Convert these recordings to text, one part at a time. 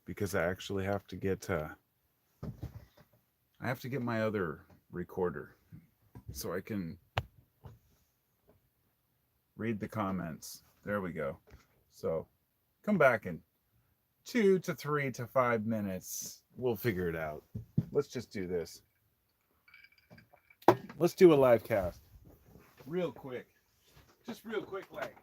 because I actually have to get my other recorder so I can read the comments. There we go. So come back in 2 to 3 to 5 minutes. We'll figure it out. Let's just do this. Let's do a live cast real quick. Just real quick, like.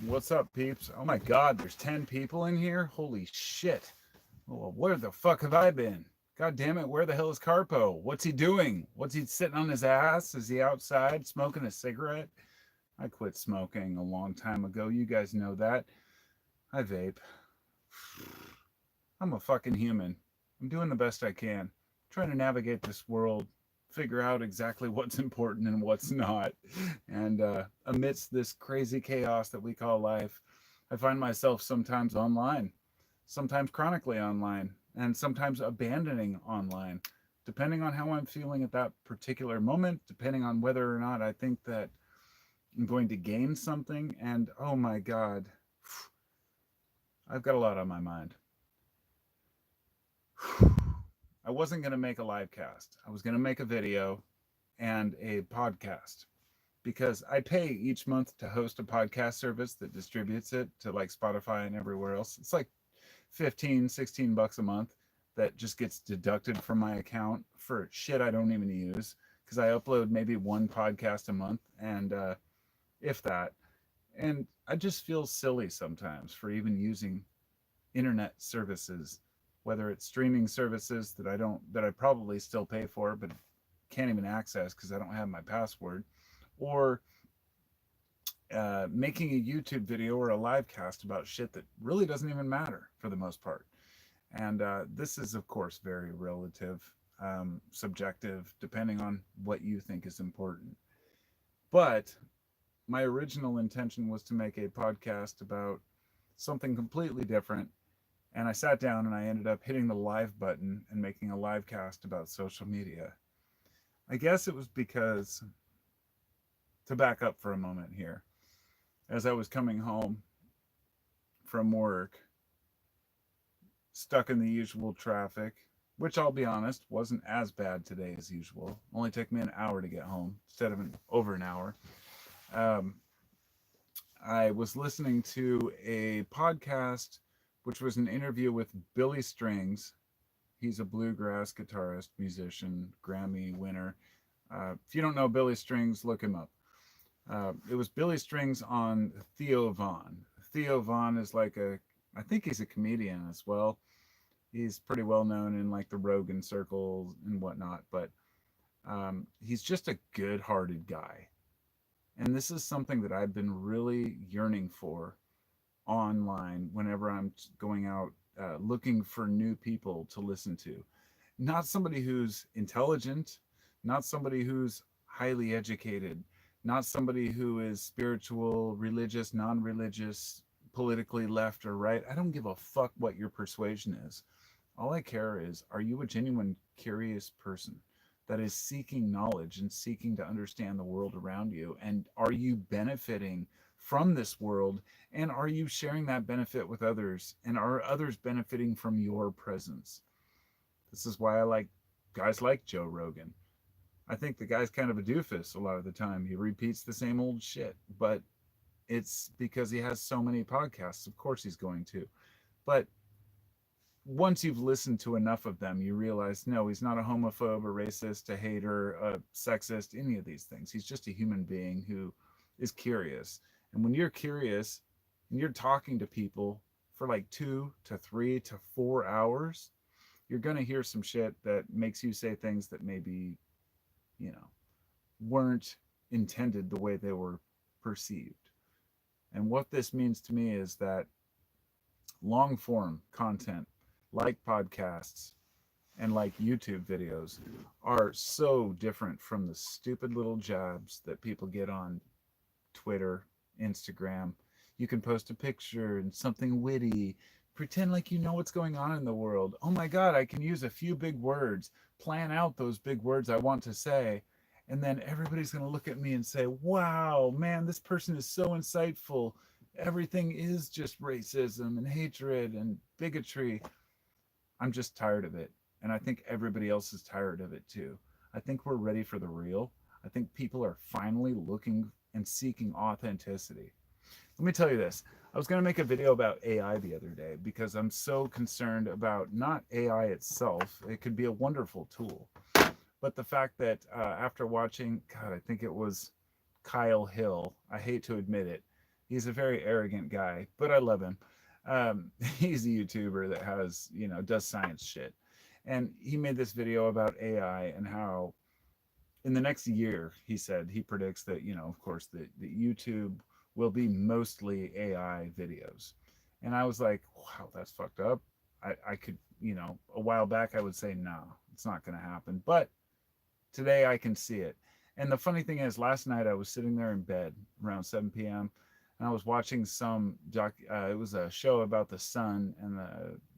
What's up, peeps? Oh my god, there's 10 people in here? Holy shit. Well, where the fuck have I been? God damn it, where the hell is Carpo? What's he doing? What's he sitting on his ass? Is he outside smoking a cigarette? I quit smoking a long time ago. You guys know that. I vape. I'm a fucking human. I'm doing the best I can. Trying to navigate this world. figure out exactly what's important and what's not. And amidst this crazy chaos that we call life, I find myself sometimes online, sometimes chronically online, and sometimes abandoning online, depending on how I'm feeling at that particular moment, depending on whether or not I think that I'm going to gain something. And oh my God, I've got a lot on my mind. I wasn't going to make a live cast. I was going to make a video and a podcast because I pay each month to host a podcast service that distributes it to like Spotify and everywhere else. It's like 15, 16 bucks a month that just gets deducted from my account for shit I don't even use because I upload maybe one podcast a month and if that. And I just feel silly sometimes for even using internet services, whether it's streaming services that I probably still pay for, but can't even access because I don't have my password, or making a YouTube video or a live cast about shit that really doesn't even matter for the most part. And this is, of course, very relative, subjective, depending on what you think is important. But my original intention was to make a podcast about something completely different. And I sat down and I ended up hitting the live button and making a live cast about social media. I guess it was because, to back up for a moment here, as I was coming home from work, stuck in the usual traffic, which I'll be honest, wasn't as bad today as usual. Only took me an hour to get home instead of over an hour. Um, I was listening to a podcast, which was an interview with Billy Strings. He's a bluegrass guitarist, musician, Grammy winner. If you don't know Billy Strings, look him up. It was Billy Strings on Theo Von. Theo Von is like I think he's a comedian as well. He's pretty well known in like the Rogan circles and whatnot, but he's just a good-hearted guy. And this is something that I've been really yearning for online whenever I'm going out looking for new people to listen to. Not somebody who's intelligent, not somebody who's highly educated, not somebody who is spiritual, religious, non religious, politically left or right. I don't give a fuck what your persuasion is. All I care is, are you a genuine curious person that is seeking knowledge and seeking to understand the world around you? And are you benefiting from this world? And are you sharing that benefit with others? And are others benefiting from your presence? This is why I like guys like Joe Rogan. I think the guy's kind of a doofus a lot of the time. He repeats the same old shit, but it's because he has so many podcasts. Of course he's going to. But once you've listened to enough of them, you realize, no, he's not a homophobe, a racist, a hater, a sexist, any of these things. He's just a human being who is curious. And when you're curious and you're talking to people for like 2 to 3 to 4 hours, you're going to hear some shit that makes you say things that maybe, you know, weren't intended the way they were perceived. And what this means to me is that long form content like podcasts and like YouTube videos are so different from the stupid little jabs that people get on Twitter, Instagram. You can post a picture and something witty, pretend like you know what's going on in the world. Oh my God, I can use a few big words, plan out those big words I want to say. And then everybody's going to look at me and say, wow, man, this person is so insightful. Everything is just racism and hatred and bigotry. I'm just tired of it. And I think everybody else is tired of it too. I think we're ready for the real. I think people are finally looking and seeking authenticity. Let me tell you this. I was going to make a video about AI the other day because I'm so concerned about not AI itself. It could be a wonderful tool. But the fact that after watching, God, I think it was Kyle Hill, I hate to admit it. He's a very arrogant guy, but I love him. He's a YouTuber that has, does science shit. And he made this video about AI and how in the next year, he said, he predicts that, of course, that YouTube will be mostly AI videos. And I was like, wow, that's fucked up. I could, a while back, I would say, no, it's not going to happen. But Today I can see it. And the funny thing is, last night I was sitting there in bed around 7 p.m. and I was watching it was a show about the sun and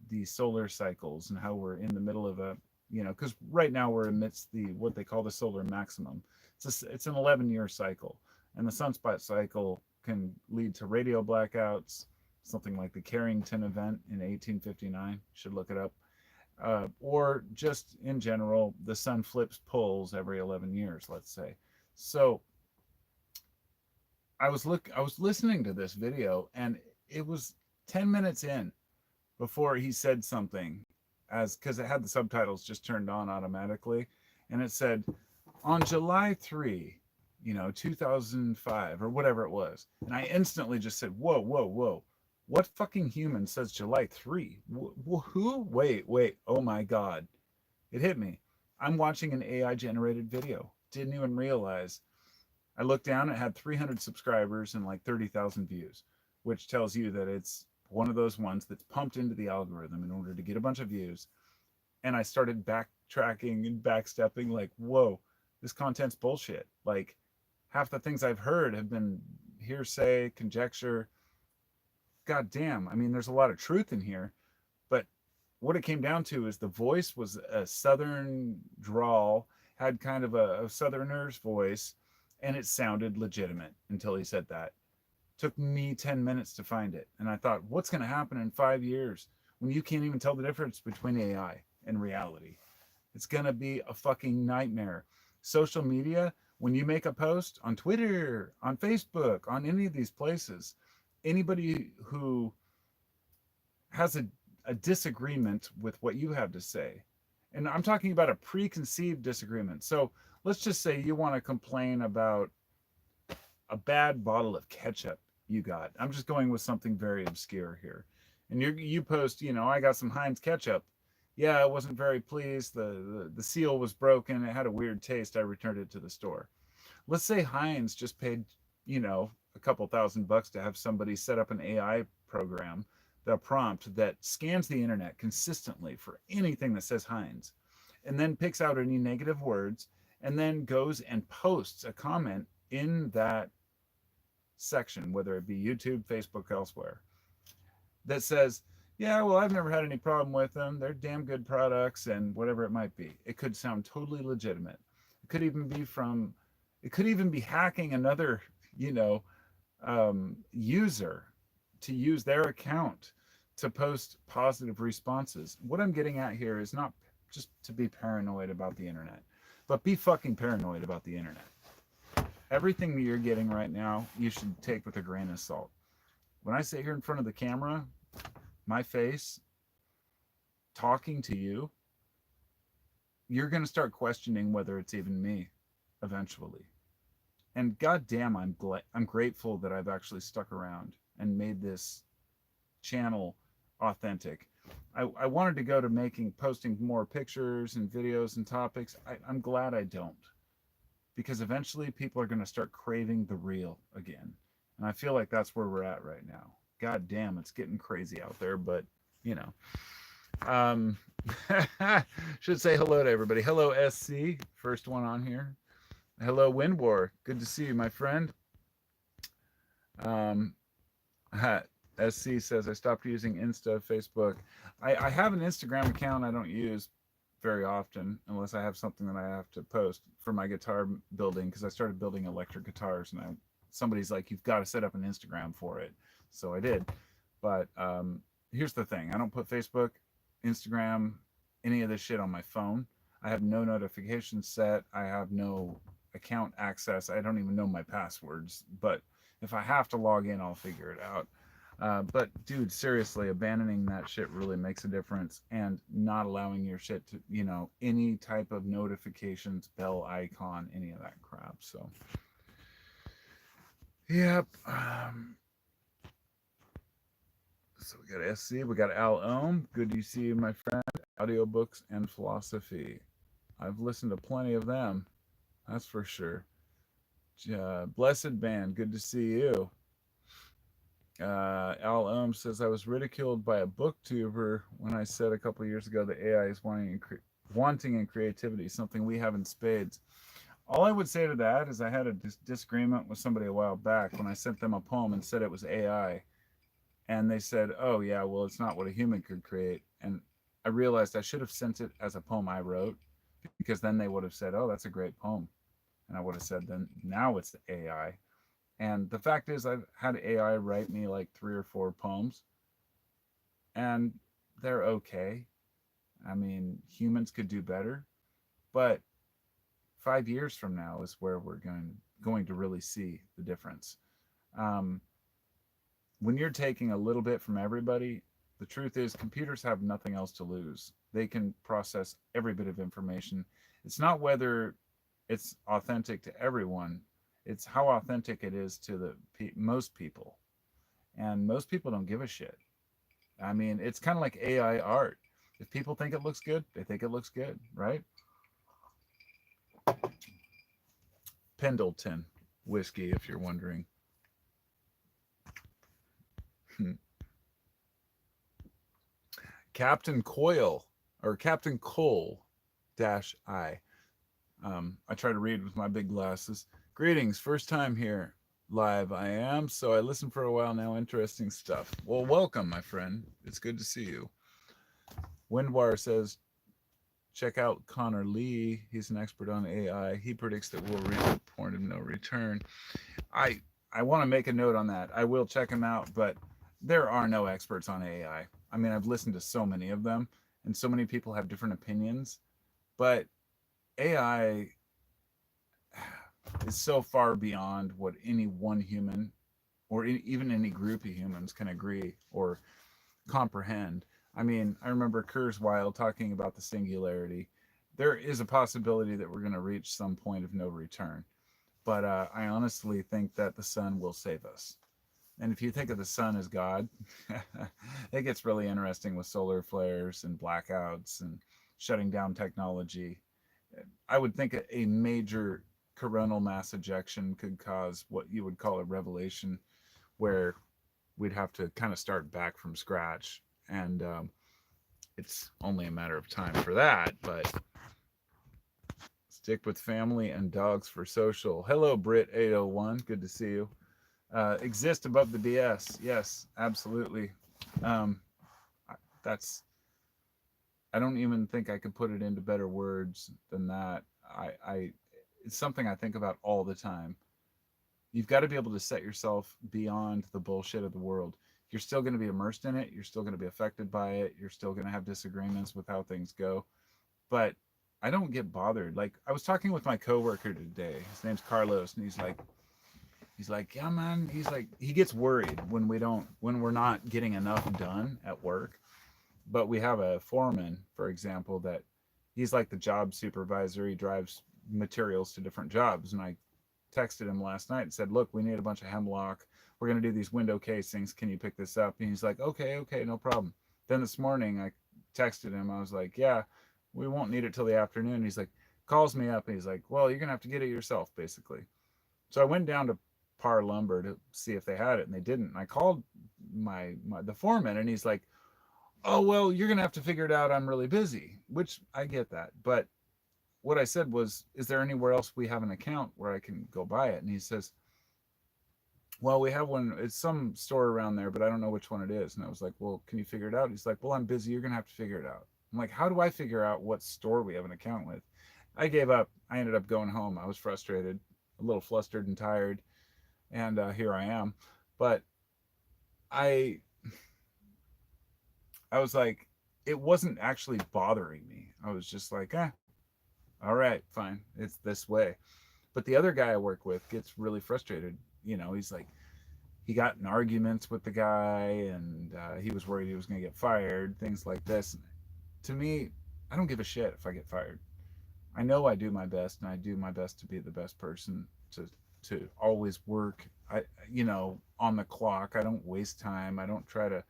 the solar cycles and how we're in the middle of a, because right now we're amidst what they call the solar maximum. It's an 11-year cycle, and the sunspot cycle can lead to radio blackouts, something like the Carrington event in 1859. Should look it up. Or just in general, the sun flips poles every 11 years, let's say. So I was listening to this video, and it was 10 minutes in before he said something, as because it had the subtitles just turned on automatically, and it said on July 3, 2005 or whatever it was. And I instantly just said, whoa, whoa, whoa. What fucking human says July 3? Who? Wait. Oh my God. It hit me. I'm watching an AI generated video. Didn't even realize. I looked down, it had 300 subscribers and like 30,000 views, which tells you that it's one of those ones that's pumped into the algorithm in order to get a bunch of views. And I started backtracking and backstepping, like, whoa, this content's bullshit. Like, half the things I've heard have been hearsay, conjecture. God damn. I mean, there's a lot of truth in here, but what it came down to is the voice was a southern drawl, had kind of a southerner's voice, and it sounded legitimate until he said that. Took me 10 minutes to find it. And I thought, what's going to happen in 5 years when you can't even tell the difference between AI and reality? It's going to be a fucking nightmare. Social media, when you make a post on Twitter, on Facebook, on any of these places, anybody who has a disagreement with what you have to say, and I'm talking about a preconceived disagreement. So let's just say you want to complain about a bad bottle of ketchup you got. I'm just going with something very obscure here. And you post, I got some Heinz ketchup. Yeah, I wasn't very pleased. The seal was broken. It had a weird taste. I returned it to the store. Let's say Heinz just paid, a couple $1,000 to have somebody set up an AI program, the prompt that scans the internet consistently for anything that says Heinz, and then picks out any negative words, and then goes and posts a comment in that section, whether it be YouTube, Facebook, elsewhere, that says, yeah, well, I've never had any problem with them. They're damn good products, and whatever it might be. It could sound totally legitimate. It could even be hacking another, user to use their account to post positive responses. What I'm getting at here is not just to be paranoid about the internet, but be fucking paranoid about the internet. Everything that you're getting right now, you should take with a grain of salt. When I sit here in front of the camera, my face, talking to you, you're going to start questioning whether it's even me eventually. And goddamn, I'm grateful that I've actually stuck around and made this channel authentic. I wanted to go to posting more pictures and videos and topics. I'm glad I don't, because eventually people are going to start craving the real again. And I feel like that's where we're at right now. God damn, it's getting crazy out there, but should say hello to everybody. Hello, SC, first one on here. Hello, Wind War. Good to see you, my friend. SC says, I stopped using Insta, Facebook. I have an Instagram account I don't use very often unless I have something that I have to post for my guitar building, because I started building electric guitars, and somebody's like, you've got to set up an Instagram for it. So I did. But here's the thing. I don't put Facebook, Instagram, any of this shit on my phone. I have no notifications set. I have no account access. I don't even know my passwords. But if I have to log in, I'll figure it out. But dude, seriously, abandoning that shit really makes a difference, and not allowing your shit to, any type of notifications, bell icon, any of that crap. So, yep. So we got SC, we got Al Ohm. Good to see you, my friend. Audiobooks and philosophy. I've listened to plenty of them. That's for sure. Blessed Band, good to see you. Al says, I was ridiculed by a booktuber when I said a couple of years ago that AI is wanting wanting and creativity, something we have in spades. All I would say to that is I had a disagreement with somebody a while back when I sent them a poem and said it was AI. And they said, oh, yeah, well, it's not what a human could create. And I realized I should have sent it as a poem I wrote, because then they would have said, oh, that's a great poem. And I would have said, then now it's AI. And the fact is, I've had AI write me like 3 or 4 poems, and they're okay. I mean, humans could do better, but 5 years from now is where we're going to really see the difference. Um, when you're taking a little bit from everybody, the truth is computers have nothing else to lose. They can process every bit of information. It's not whether it's authentic to everyone, it's how authentic it is to the most people. And most people don't give a shit. I mean, it's kind of like AI art. If people think it looks good, they think it looks good, right? Pendleton whiskey, if you're wondering. Captain Coyle, or Captain Cole dash I. I try to read with my big glasses. Greetings, first time here live. I am, so I listened for a while now. Interesting stuff. Well, welcome, my friend. It's good to see you. Windwire says, check out Connor Lee. He's an expert on AI. He predicts that we'll reach a point of no return. I I want to make a note on that. I will check him out, but there are no experts on AI. I mean, I've listened to so many of them, and so many people have different opinions, but AI is so far beyond what any one human or even any group of humans can agree or comprehend. I mean, I remember Kurzweil talking about the singularity. There is a possibility that we're going to reach some point of no return, but I honestly think that the sun will save us. And if you think of the sun as God, it gets really interesting with solar flares and blackouts and shutting down technology. I would think a major coronal mass ejection could cause what you would call a revelation, where we'd have to kind of start back from scratch. And it's only a matter of time for that, but stick with family and dogs for social. Hello, Brit801. Good to see you. Exist above the BS. Yes, absolutely. Um, that's, I don't even think I could put it into better words than that. It's something I think about all the time. You've got to be able to set yourself beyond the bullshit of the world. You're still going to be immersed in it. You're still going to be affected by it. You're still going to have disagreements with how things go. But I don't get bothered. Like, I was talking with my coworker today. His name's Carlos, and he's like, yeah, man. He's like, he gets worried when we're not getting enough done at work. But we have a foreman, for example, that he's like the job supervisor. He drives materials to different jobs. And I texted him last night and said, look, we need a bunch of hemlock. We're going to do these window casings. Can you pick this up? And he's like, okay, no problem. Then this morning I texted him. I was like, yeah, we won't need it till the afternoon. He's like, calls me up and he's like, well, you're going to have to get it yourself, basically. So I went down to Par Lumber to see if they had it, and they didn't. And I called the foreman, and he's like, oh, well, you're going to have to figure it out. I'm really busy, which I get that. But what I said was, is there anywhere else we have an account where I can go buy it? And he says, well, we have one. It's some store around there, but I don't know which one it is. And I was like, well, can you figure it out? He's like, well, I'm busy. You're going to have to figure it out. I'm like, how do I figure out what store we have an account with? I gave up. I ended up going home. I was frustrated, a little flustered and tired. And here I am. But I I was like, it wasn't actually bothering me. I was just like, all right, fine. It's this way. But the other guy I work with gets really frustrated. He's like, he got in arguments with the guy, and he was worried he was going to get fired, things like this. To me, I don't give a shit if I get fired. I know I do my best, and I do my best to be the best person, to always work. On the clock. I don't waste time. I don't try to,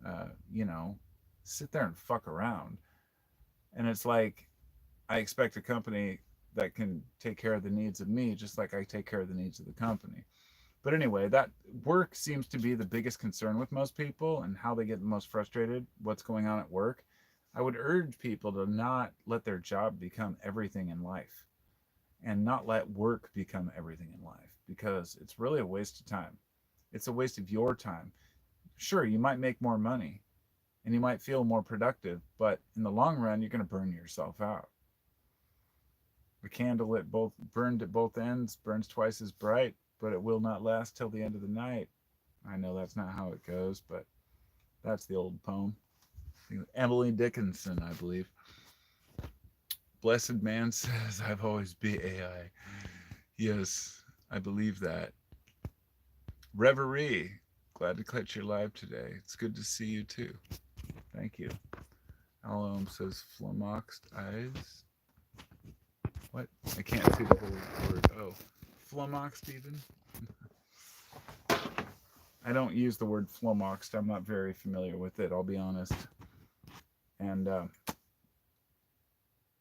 uh, you know, sit there and fuck around. And it's like, I expect a company that can take care of the needs of me just like I take care of the needs of the company. But anyway, that work seems to be the biggest concern with most people, and how they get the most frustrated, what's going on at work. I would urge people to not let their job become everything in life, and not let work become everything in life, because it's really a waste of time. It's a waste of your time. Sure, you might make more money and you might feel more productive, but in the long run, you're going to burn yourself out. The candle at both burned at both ends burns twice as bright, but it will not last till the end of the night. I know that's not how it goes, but that's the old poem. Emily Dickinson, I believe. Blessed man says, I've always been AI. Yes, I believe that. Reverie, glad to catch your live today. It's good to see you too. Thank you. Alom says, flummoxed eyes. What? I can't see the whole word. Oh, flummoxed even? I don't use the word flummoxed. I'm not very familiar with it, I'll be honest. And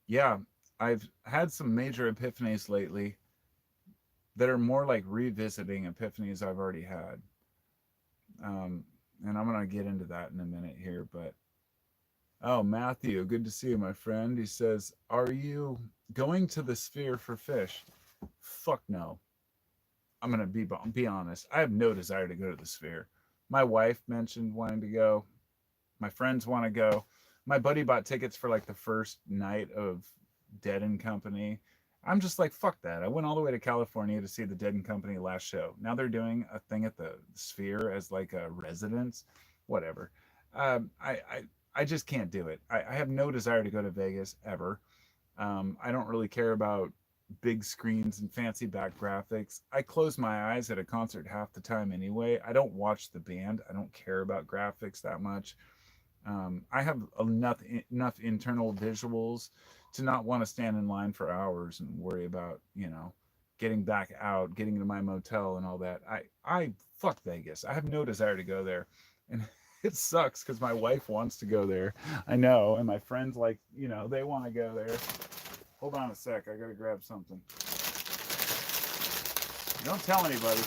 yeah, I've had some major epiphanies lately that are more like revisiting epiphanies I've already had. And I'm going to get into that in a minute here. But, oh, Matthew, good to see you, my friend. He says, are you going to the sphere for fish? Fuck no. I'm going to be honest. I have no desire to go to the sphere. My wife mentioned wanting to go. My friends want to go. My buddy bought tickets for like the first night of Dead and Company. I'm just like, fuck that. I went all the way to California to see the Dead and Company last show. Now they're doing a thing at the Sphere as like a residence. Whatever. I just can't do it. I have no desire to go to Vegas ever. I don't really care about big screens and fancy back graphics. I close my eyes at a concert half the time anyway. I don't watch the band. I don't care about graphics that much. I have enough internal visuals to not want to stand in line for hours and worry about, getting back out, getting to my motel and all that. I fuck Vegas. I have no desire to go there. And it sucks because my wife wants to go there. I know. And my friends they want to go there. Hold on a sec. I got to grab something. Don't tell anybody.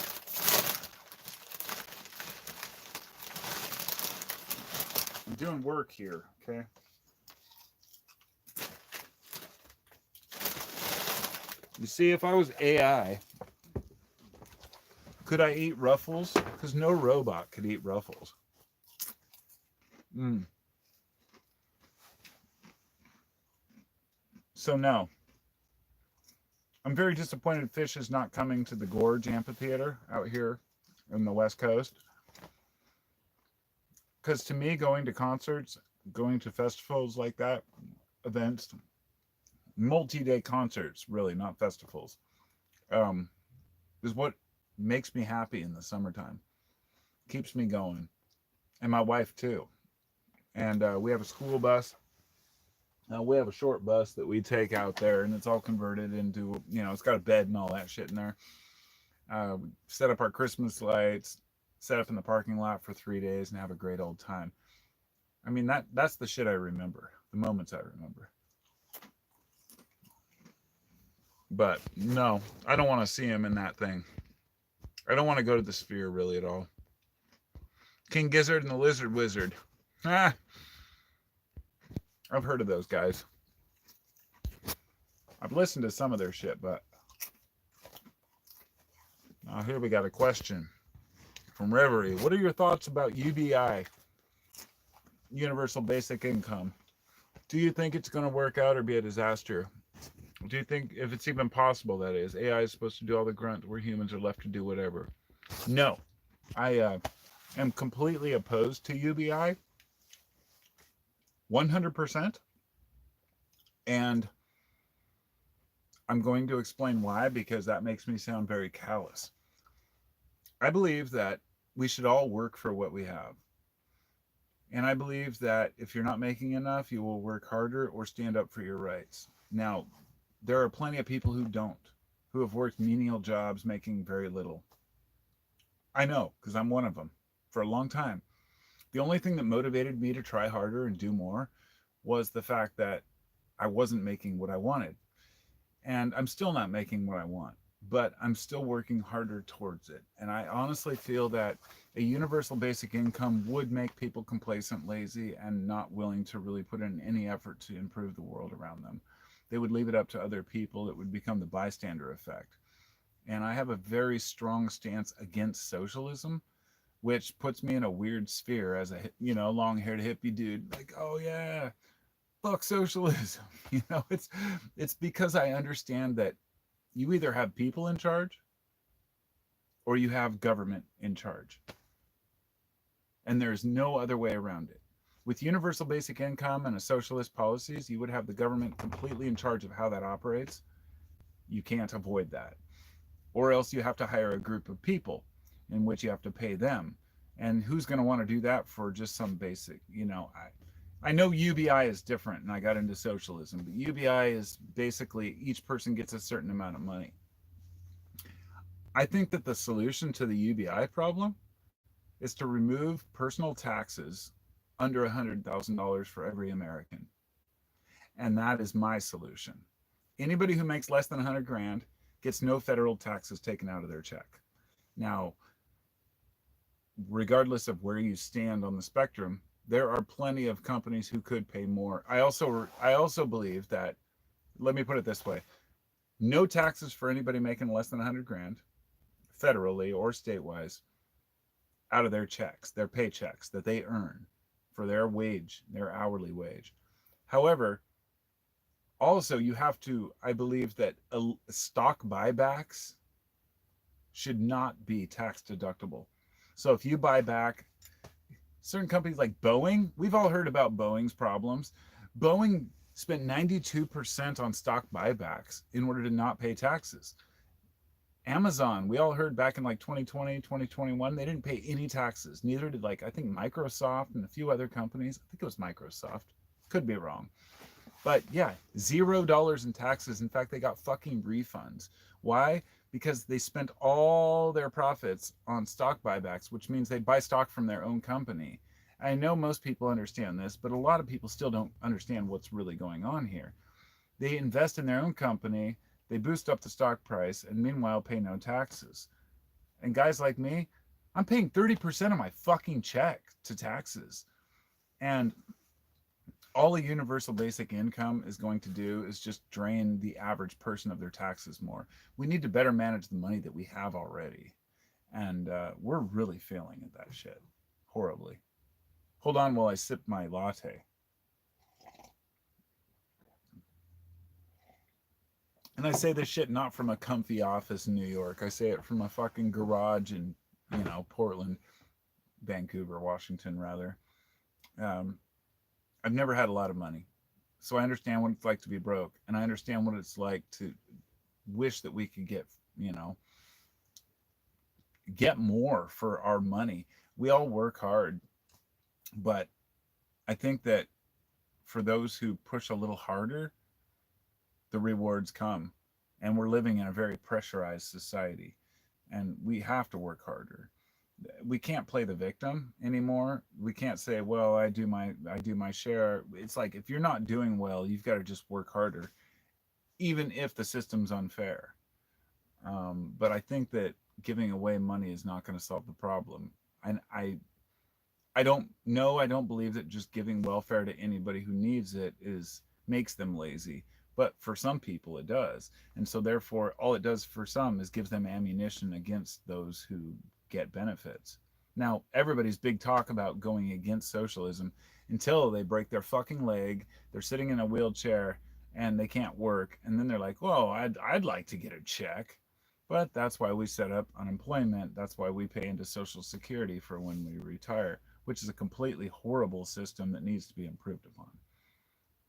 I'm doing work here, okay? You see, if I was AI, could I eat Ruffles? Because no robot could eat Ruffles. So no. I'm very disappointed Phish is not coming to the Gorge Amphitheater out here in the West Coast. Because to me, going to concerts, going to festivals like that, events, multi-day concerts, really, not festivals, is what makes me happy in the summertime. Keeps me going. And my wife, too. And we have a school bus. We have a short bus that we take out there, and it's all converted into, it's got a bed and all that shit in there. We set up our Christmas lights, set up in the parking lot for 3 days, and have a great old time. I mean, that's the shit I remember, the moments I remember. But no, I don't want to see him in that thing. I don't want to go to the Sphere really at all. King Gizzard and the Lizard Wizard. I've heard of those guys. I've listened to some of their shit, but here we got a question from Reverie. What are your thoughts about UBI, Universal Basic Income? Do you think it's going to work out or be a disaster? Do you think, if it's even possible, that is, AI is supposed to do all the grunt where humans are left to do whatever? No. I am completely opposed to UBI. 100%. And I'm going to explain why, because that makes me sound very callous. I believe that we should all work for what we have. And I believe that if you're not making enough, you will work harder or stand up for your rights. Now, there are plenty of people who don't, who have worked menial jobs making very little. I know, because I'm one of them for a long time. The only thing that motivated me to try harder and do more was the fact that I wasn't making what I wanted. And I'm still not making what I want, but I'm still working harder towards it. And I honestly feel that a universal basic income would make people complacent, lazy, and not willing to really put in any effort to improve the world around them. They would leave it up to other people. It would become the bystander effect. And I have a very strong stance against socialism, which puts me in a weird sphere as a long-haired hippie dude. Like, oh yeah, fuck socialism. It's because I understand that you either have people in charge or you have government in charge, and there's no other way around it. With universal basic income and a socialist policies, you would have the government completely in charge of how that operates. You can't avoid that. Or else you have to hire a group of people in which you have to pay them. And who's going to want to do that for just some basic, I know UBI is different, and I got into socialism, but UBI is basically each person gets a certain amount of money. I think that the solution to the UBI problem is to remove personal taxes under $100,000 for every American. And that is my solution. Anybody who makes less than 100 grand gets no federal taxes taken out of their check. Now, regardless of where you stand on the spectrum, there are plenty of companies who could pay more. I also believe that, let me put it this way, no taxes for anybody making less than 100 grand, federally or state-wise, out of their checks, their paychecks that they earn for their wage, their hourly wage. However, also you have to, I believe that stock buybacks should not be tax deductible. So if you buy back certain companies like Boeing, we've all heard about Boeing's problems. Boeing spent 92% on stock buybacks in order to not pay taxes. Amazon, we all heard back in like 2020, 2021, they didn't pay any taxes. Neither did, like, I think Microsoft and a few other companies. I think it was Microsoft. Could be wrong. But yeah, $0 in taxes. In fact, they got fucking refunds. Why? Because they spent all their profits on stock buybacks, which means they buy stock from their own company. I know most people understand this, but a lot of people still don't understand what's really going on here. They invest in their own company, they boost up the stock price, and meanwhile pay no taxes. And guys like me, I'm paying 30% of my fucking check to taxes. And all a universal basic income is going to do is just drain the average person of their taxes more. We need to better manage the money that we have already. And we're really failing at that shit horribly. Hold on while I sip my latte. And I say this shit not from a comfy office in New York. I say it from a fucking garage in, Portland, Vancouver, Washington, rather. I've never had a lot of money. So I understand what it's like to be broke. And I understand what it's like to wish that we could get more for our money. We all work hard. But I think that for those who push a little harder, the rewards come. And we're living in a very pressurized society. And we have to work harder. We can't play the victim anymore. We can't say, well, I do my share. It's like, if you're not doing well, you've got to just work harder, even if the system's unfair. But I think that giving away money is not going to solve the problem. And I don't believe that just giving welfare to anybody who needs it makes them lazy. But for some people it does. And so therefore, all it does for some is gives them ammunition against those who get benefits. Now, everybody's big talk about going against socialism until they break their fucking leg, they're sitting in a wheelchair, and they can't work. And then they're like, whoa, I'd like to get a check. But that's why we set up unemployment. That's why we pay into Social Security for when we retire, which is a completely horrible system that needs to be improved upon.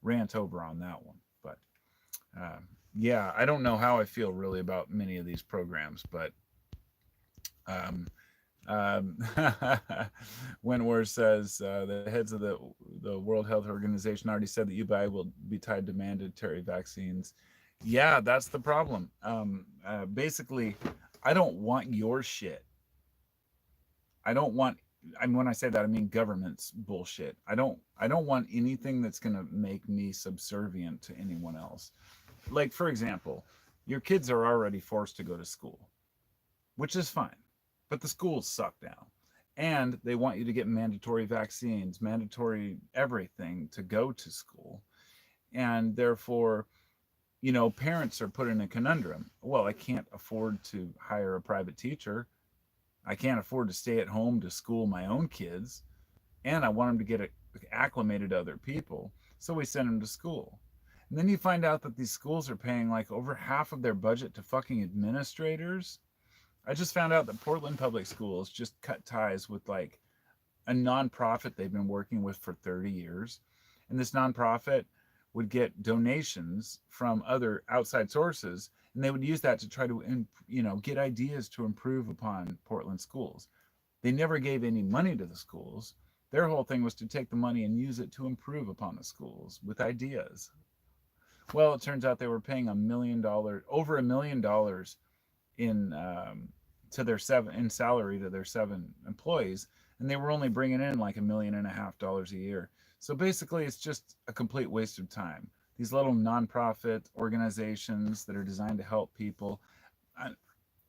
Rant over on that one. But yeah, I don't know how I feel really about many of these programs, but Wentworth says the heads of the World Health Organization already said that UBI will be tied to mandatory vaccines. Yeah, that's the problem. Basically, I don't want your shit. When I say that, I mean government's bullshit. I don't want anything that's going to make me subservient to anyone else. Like, for example, your kids are already forced to go to school, which is fine, but the schools suck now. And they want you to get mandatory vaccines, mandatory everything to go to school. And therefore, parents are put in a conundrum. Well, I can't afford to hire a private teacher. I can't afford to stay at home to school my own kids. And I want them to get acclimated to other people. So we send them to school. And then you find out that these schools are paying like over half of their budget to fucking administrators. I just found out that Portland Public Schools just cut ties with like a nonprofit they've been working with for 30 years. And this nonprofit would get donations from other outside sources, and they would use that to try to, get ideas to improve upon Portland schools. They never gave any money to the schools. Their whole thing was to take the money and use it to improve upon the schools with ideas. Well, it turns out they were paying over $1 million in to their in salary to their 7 employees, and they were only bringing in like $1.5 million a year. So basically, it's just a complete waste of time. These little nonprofit organizations that are designed to help people.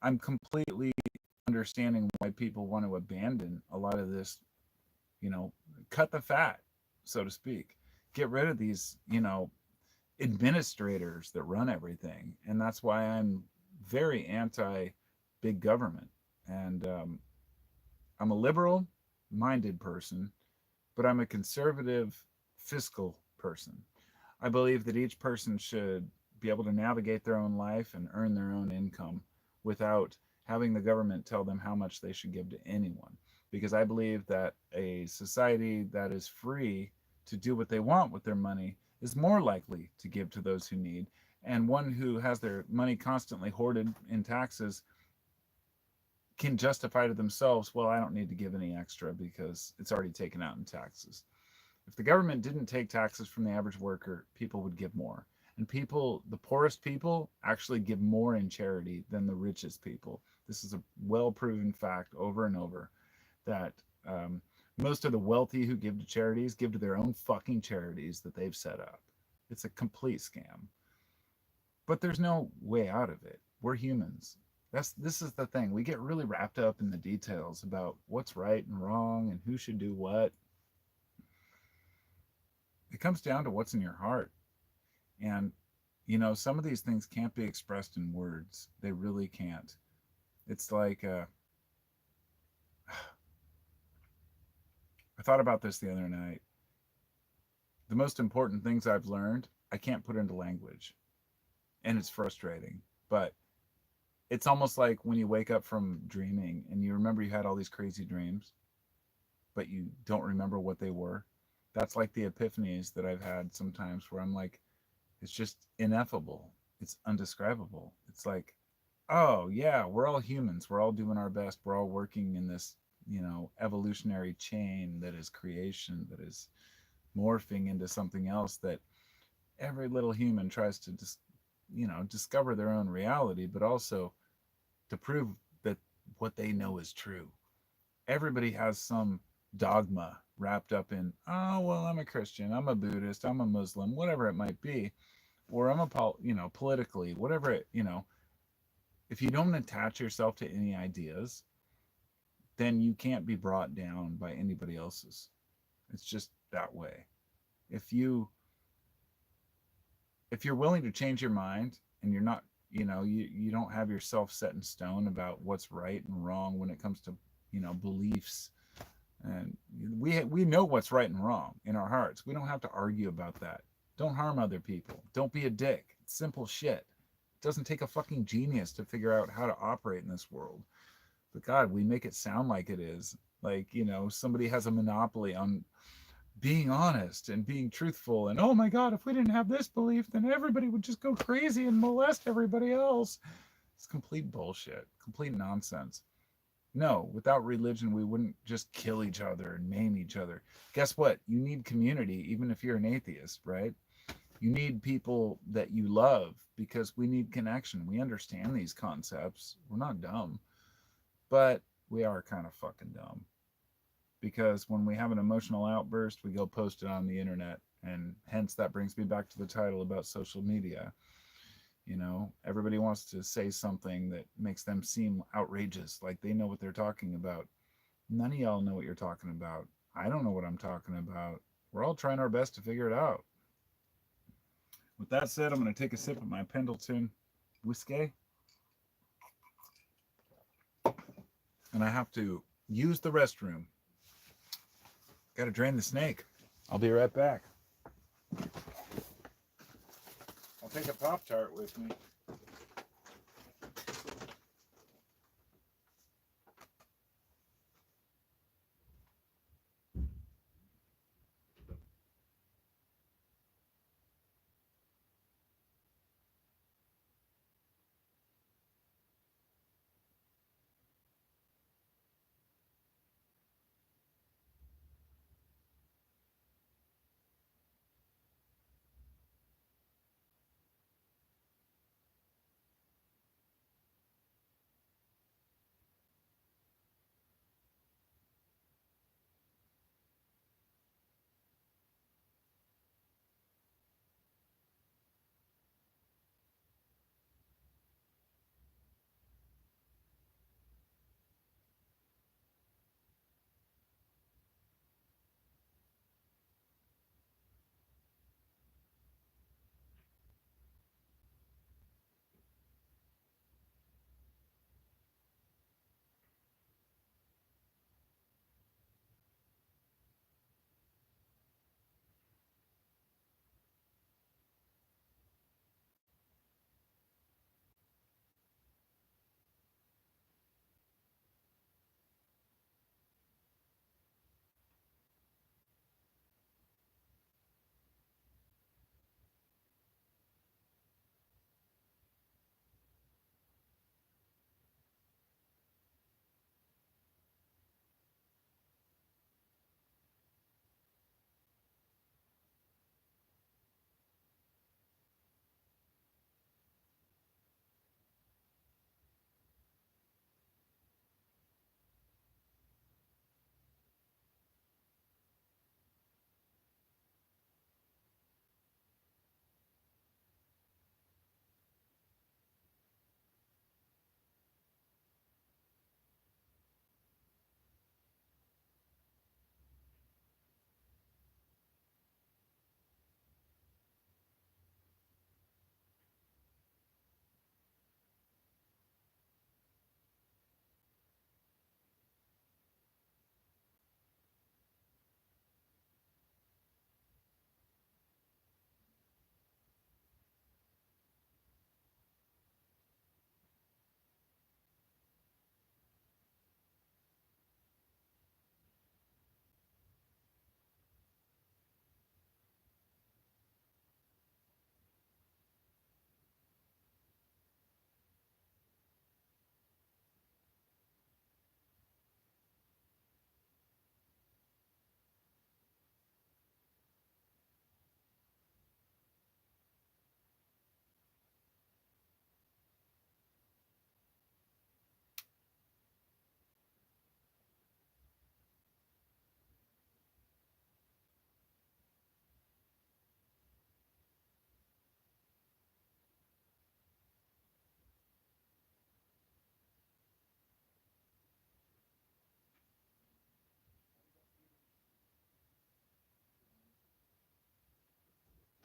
I'm completely understanding why people want to abandon a lot of this, cut the fat, so to speak. Get rid of these, administrators that run everything. And that's why I'm very anti big government. And I'm a liberal minded person, but I'm a conservative fiscal person. I believe that each person should be able to navigate their own life and earn their own income without having the government tell them how much they should give to anyone. Because I believe that a society that is free to do what they want with their money is more likely to give to those who need. And one who has their money constantly hoarded in taxes can justify to themselves, well, I don't need to give any extra because it's already taken out in taxes. If the government didn't take taxes from the average worker, people would give more. And the poorest people, actually give more in charity than the richest people. This is a well-proven fact over and over that most of the wealthy who give to charities give to their own fucking charities that they've set up. It's a complete scam. But there's no way out of it. We're humans. This is the thing. We get really wrapped up in the details about what's right and wrong and who should do what. It comes down to what's in your heart. And, some of these things can't be expressed in words. They really can't. It's like, I thought about this the other night. The most important things I've learned, I can't put into language. And it's frustrating. But it's almost like when you wake up from dreaming and you remember you had all these crazy dreams, but you don't remember what they were. That's like the epiphanies that I've had sometimes where I'm like, it's just ineffable. It's undescribable. It's like, oh, yeah, we're all humans. We're all doing our best. We're all working in this, evolutionary chain that is creation, that is morphing into something else that every little human tries to discover their own reality, but also to prove that what they know is true. Everybody has some dogma wrapped up in, oh, well, I'm a Christian, I'm a Buddhist, I'm a Muslim, whatever it might be, or I'm politically, whatever if you don't attach yourself to any ideas, then you can't be brought down by anybody else's. It's just that way. If you're willing to change your mind and you're not, you don't have yourself set in stone about what's right and wrong when it comes to, beliefs. And we know what's right and wrong in our hearts. We don't have to argue about that. Don't harm other people. Don't be a dick. It's simple shit. It doesn't take a fucking genius to figure out how to operate in this world. But God, we make it sound like it is. Like, somebody has a monopoly on being honest and being truthful. And oh my God, if we didn't have this belief, then everybody would just go crazy and molest everybody else. It's complete bullshit, complete nonsense. No, without religion, we wouldn't just kill each other and maim each other. Guess what? You need community, even if you're an atheist, right? You need people that you love because we need connection. We understand these concepts. We're not dumb, but we are kind of fucking dumb. Because when we have an emotional outburst, we go post it on the internet. And hence that brings me back to the title about social media. Everybody wants to say something that makes them seem outrageous, like they know what they're talking about. None of y'all know what you're talking about. I don't know what I'm talking about. We're all trying our best to figure it out. With that said, I'm going to take a sip of my Pendleton whiskey, and I have to use the restroom. Got to drain the snake. I'll be right back. I'll take a Pop-Tart with me.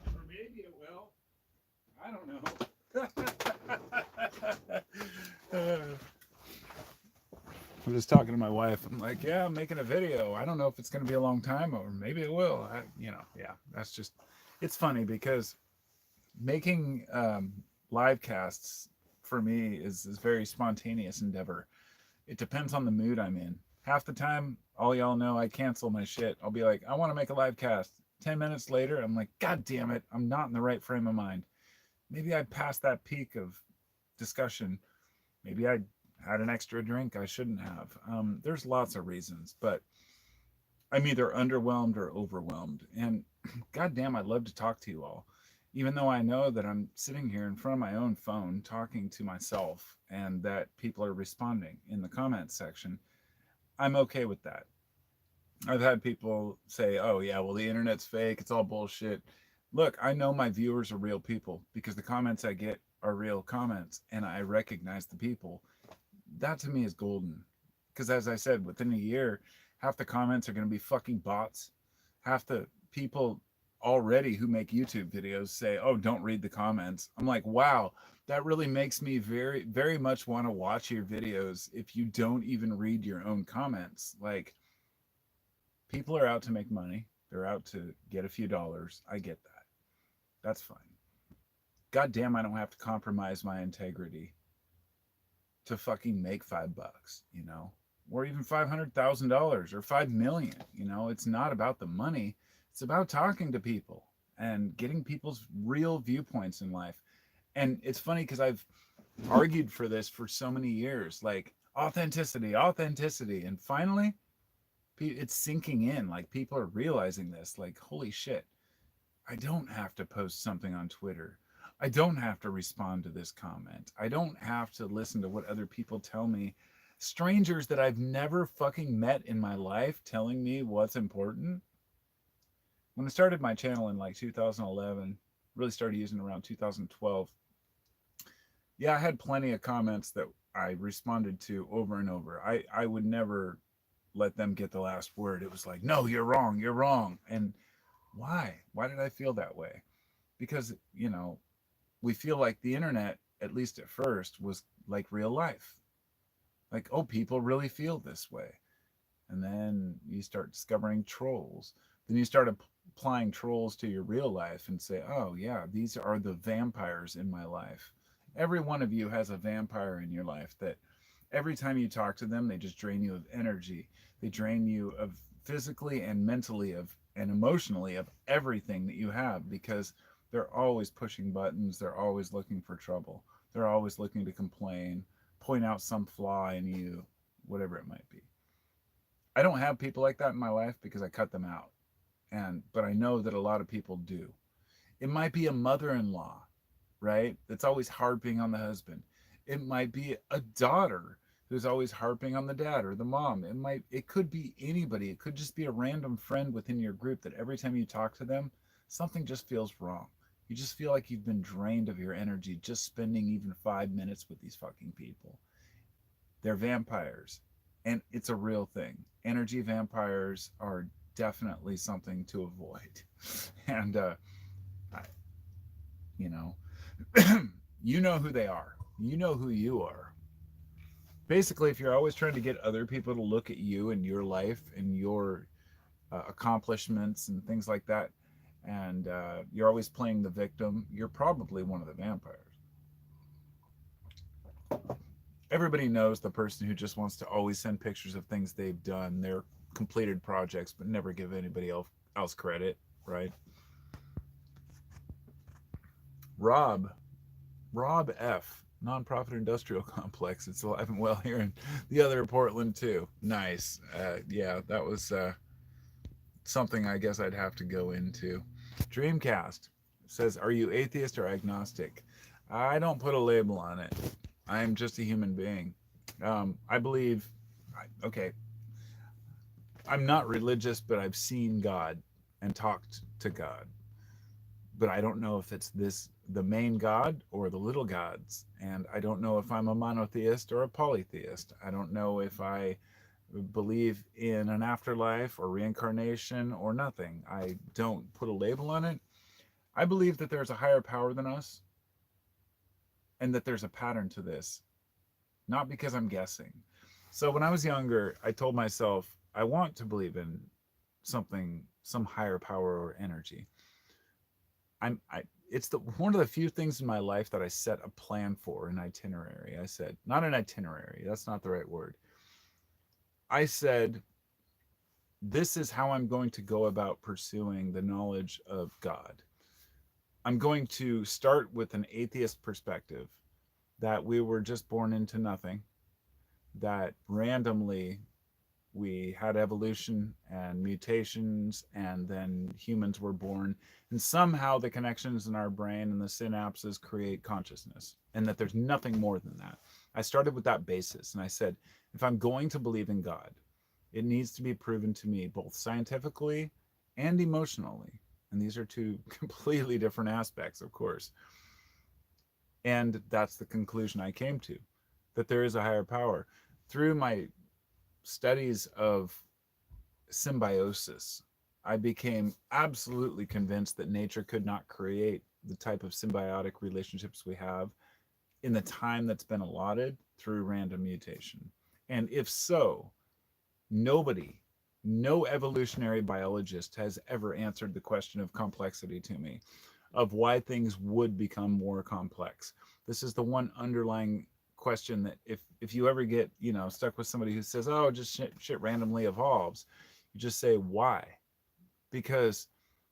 Or maybe it will. I don't know. I'm just talking to my wife. I'm like, yeah, I'm making a video. I don't know if it's going to be a long time or maybe it will. Yeah, that's just, it's funny because making live casts for me is very spontaneous endeavor. It depends on the mood I'm in. Half the time, all y'all know I cancel my shit. I'll be like, I want to make a live cast. 10 minutes later, I'm like, God damn it, I'm not in the right frame of mind. Maybe I passed that peak of discussion. Maybe I had an extra drink I shouldn't have. There's lots of reasons, but I'm either underwhelmed or overwhelmed. And goddamn, I'd love to talk to you all, even though I know that I'm sitting here in front of my own phone talking to myself and that people are responding in the comments section. I'm okay with that. I've had people say, oh, yeah, well, the internet's fake. It's all bullshit. Look, I know my viewers are real people because the comments I get are real comments and I recognize the people. That to me is golden. Because as I said, within a year, half the comments are going to be fucking bots. Half the people already who make YouTube videos say, "Oh, don't read the comments." I'm like, wow, that really makes me very, very much want to watch your videos if you don't even read your own comments. Like, people are out to make money. They're out to get a few dollars. I get that. That's fine. God damn, I don't have to compromise my integrity to fucking make $5, you know, or even $500,000 or 5 million. You know, it's not about the money. It's about talking to people and getting people's real viewpoints in life. And it's funny because I've argued for this for so many years, like authenticity, authenticity. And finally, it's sinking in. Like, people are realizing this, like, holy shit, I don't have to post something on Twitter. I don't have to respond to this comment. I don't have to listen to what other people tell me. Strangers that I've never fucking met in my life telling me what's important. When I started my channel in like 2011, really started using around 2012. Yeah, I had plenty of comments that I responded to over and over. I would never let them get the last word. It was like, no, you're wrong, you're wrong. And why? Why did I feel that way? Because, you know, we feel like the internet, at least at first, was like real life. Like, oh, people really feel this way. And then you start discovering trolls. Then you start applying trolls to your real life and say, oh, yeah, these are the vampires in my life. Every one of you has a vampire in your life that every time you talk to them, they just drain you of energy. They drain you of physically and mentally and emotionally of everything that you have, because they're always pushing buttons. They're always looking for trouble. They're always looking to complain, point out some flaw in you, whatever it might be. I don't have people like that in my life because I cut them out. But I know that a lot of people do. It might be a mother-in-law, right? That's always harping on the husband. It might be a daughter who's always harping on the dad or the mom. It could be anybody. It could just be a random friend within your group that every time you talk to them, something just feels wrong. You just feel like you've been drained of your energy just spending even 5 minutes with these fucking people. They're vampires, and it's a real thing. Energy vampires are definitely something to avoid. And, you know, you know who they are. You know who you are. Basically, if you're always trying to get other people to look at you and your life and your accomplishments and things like that, and you're always playing the victim, you're probably one of the vampires. Everybody knows the person who just wants to always send pictures of things they've done, their completed projects, but never give anybody else credit, right? Rob F, Nonprofit Industrial Complex. It's alive and well here in the other Portland too. Nice. Yeah, that was something I guess I'd have to go into. Dreamcast says, are you atheist or agnostic? I don't put a label on it. I'm just a human being. I believe, okay, I'm not religious, but I've seen God and talked to God. But I don't know if it's the main God or the little gods. And I don't know if I'm a monotheist or a polytheist. I don't know if I believe in an afterlife or reincarnation or nothing. I don't put a label on it. I believe that there's a higher power than us and that there's a pattern to this, not because I'm guessing. So when I was younger, I told myself, I want to believe in something, some higher power or energy. It's one of the few things in my life that I set a plan for, an itinerary. I said, not an itinerary, that's not the right word. I said, this is how I'm going to go about pursuing the knowledge of God. I'm going to start with an atheist perspective, that we were just born into nothing, that randomly we had evolution and mutations, and then humans were born, and somehow the connections in our brain and the synapses create consciousness, and that there's nothing more than that. I started with that basis, and I said, if I'm going to believe in God, it needs to be proven to me both scientifically and emotionally. And these are two completely different aspects, of course. And that's the conclusion I came to, that there is a higher power. Through my studies of symbiosis, I became absolutely convinced that nature could not create the type of symbiotic relationships we have in the time that's been allotted through random mutation. And if so, nobody, no evolutionary biologist has ever answered the question of complexity to me, of why things would become more complex. This is the one underlying question that if you ever get, stuck with somebody who says, oh, just shit randomly evolves, you just say why, because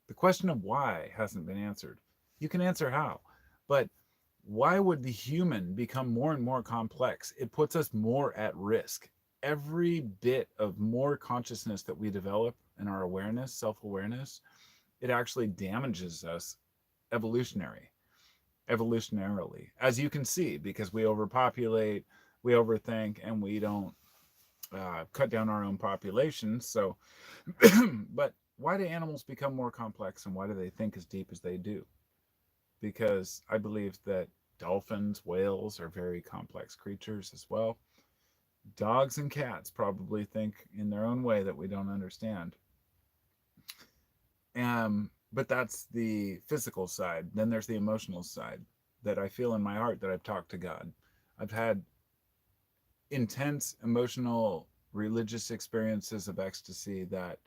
the question of why hasn't been answered. You can answer how, but why would the human become more and more complex? It puts us more at risk. Every bit of more consciousness that we develop in our awareness, self-awareness, it actually damages us evolutionarily, as you can see, because we overpopulate, we overthink, and we don't cut down our own populations. So, but why do animals become more complex, and why do they think as deep as they do? Because I believe that dolphins, whales are very complex creatures as well. Dogs and cats probably think in their own way that we don't understand. But that's the physical side. Then there's the emotional side that I feel in my heart that I've talked to God. I've had intense emotional religious experiences of ecstasy that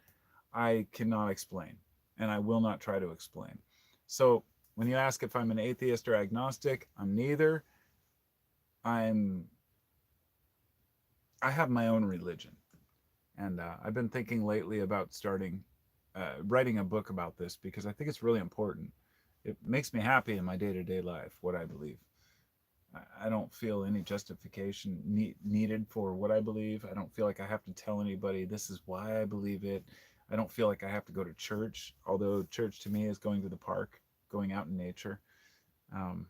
I cannot explain, and I will not try to explain. So when you ask if I'm an atheist or agnostic, I'm neither. I have my own religion, and I've been thinking lately about writing a book about this, because I think it's really important. It makes me happy in my day-to-day life, what I believe. I don't feel any justification needed for what I believe. I don't feel like I have to tell anybody this is why I believe it. I don't feel like I have to go to church, although church to me is going to the park, going out in nature. Um,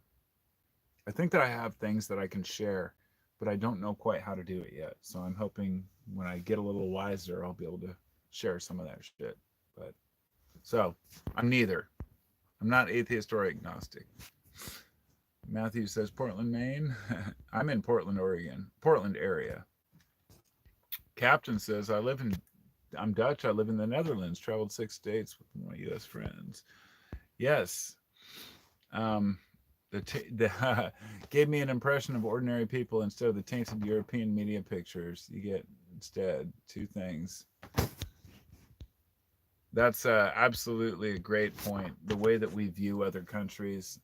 I think that I have things that I can share, but I don't know quite how to do it yet. So I'm hoping when I get a little wiser, I'll be able to share some of that shit. But so I'm neither. I'm not atheist or agnostic. Matthew says Portland, Maine. I'm in Portland, Oregon. Portland area. Captain says I'm Dutch. I live in the Netherlands. Traveled 6 states with my U.S. friends. Yes. Gave me an impression of ordinary people instead of the tainted European media pictures. You get instead 2 things. That's absolutely a great point. The way that we view other countries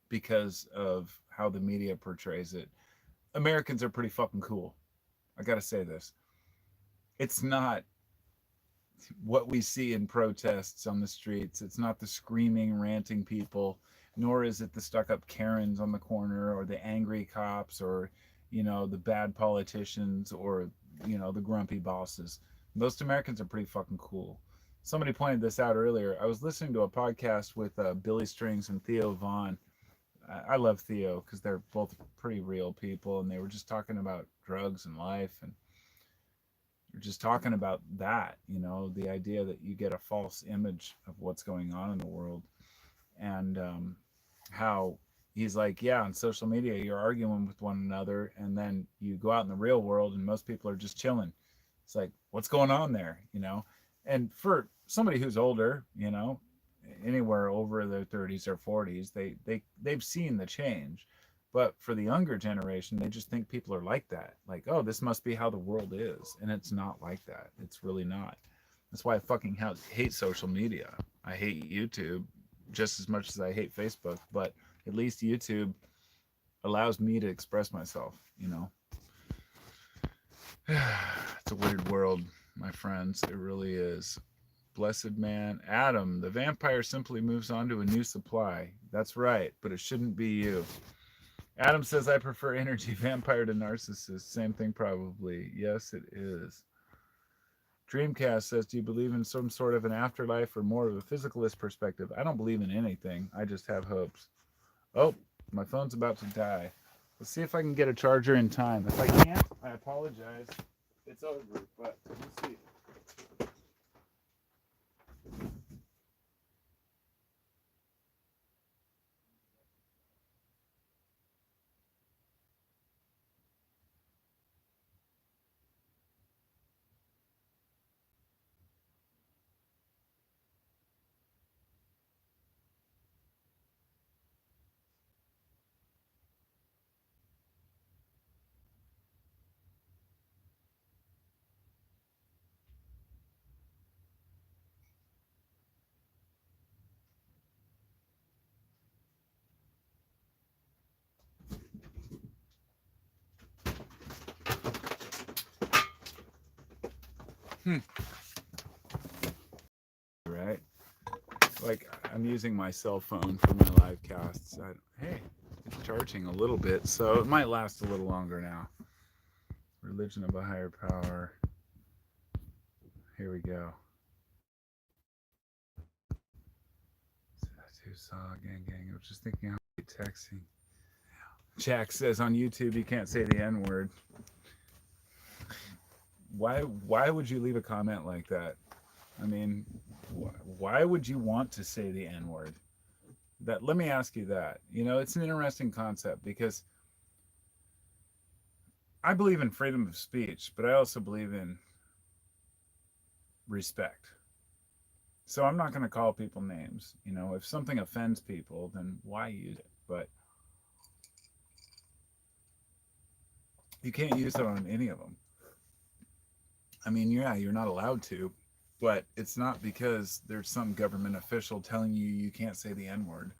because of how the media portrays it. Americans are pretty fucking cool. I gotta say this. It's not what we see in protests on the streets. It's not the screaming, ranting people, nor is it the stuck-up Karens on the corner, or the angry cops, or, the bad politicians, or, the grumpy bosses. Most Americans are pretty fucking cool. Somebody pointed this out earlier. I was listening to a podcast with Billy Strings and Theo Vaughn. I love Theo because they're both pretty real people, and they were just talking about drugs and life, and we're just talking about that, the idea that you get a false image of what's going on in the world, and how he's like, yeah, on social media you're arguing with one another, and then you go out in the real world and most people are just chilling. It's like, what's going on there, And for somebody who's older, anywhere over their 30s or 40s, they've seen the change. But for the younger generation, they just think people are like that. Like, oh, this must be how the world is. And it's not like that. It's really not. That's why I fucking hate social media. I hate YouTube just as much as I hate Facebook. But at least YouTube allows me to express myself, It's a weird world, my friends. It really is. Blessed man. Adam, the vampire simply moves on to a new supply. That's right, but it shouldn't be you. Adam says, I prefer energy vampire to narcissist. Same thing, probably. Yes, it is. Dreamcast says, do you believe in some sort of an afterlife or more of a physicalist perspective? I don't believe in anything. I just have hopes. Oh, my phone's about to die. Let's see if I can get a charger in time. If I can't, I apologize. It's over, but we'll see. Right? Like, I'm using my cell phone for my live casts. Hey, it's charging a little bit, so it might last a little longer now. Religion of a higher power. Here we go. Saw gang. I was just thinking how texting. Jack says on YouTube you can't say the N word. Why would you leave a comment like that? I mean, why would you want to say the N word? That, let me ask you that. You know, it's an interesting concept because I believe in freedom of speech, but I also believe in respect. So I'm not going to call people names. You know, if something offends people, then why use it? But you can't use it on any of them. I mean, yeah, you're not allowed to, but it's not because there's some government official telling you you can't say the N word.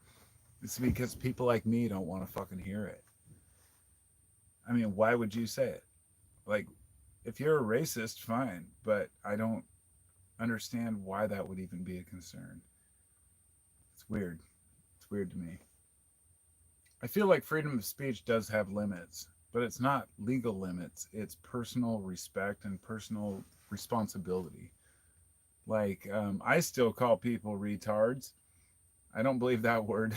It's because people like me don't want to fucking hear it. I mean, why would you say it? Like, if you're a racist, fine, but I don't understand why that would even be a concern. It's weird. It's weird to me. I feel like freedom of speech does have limits, but it's not legal limits. It's personal respect and personal responsibility. Like, I still call people retards. I don't believe that word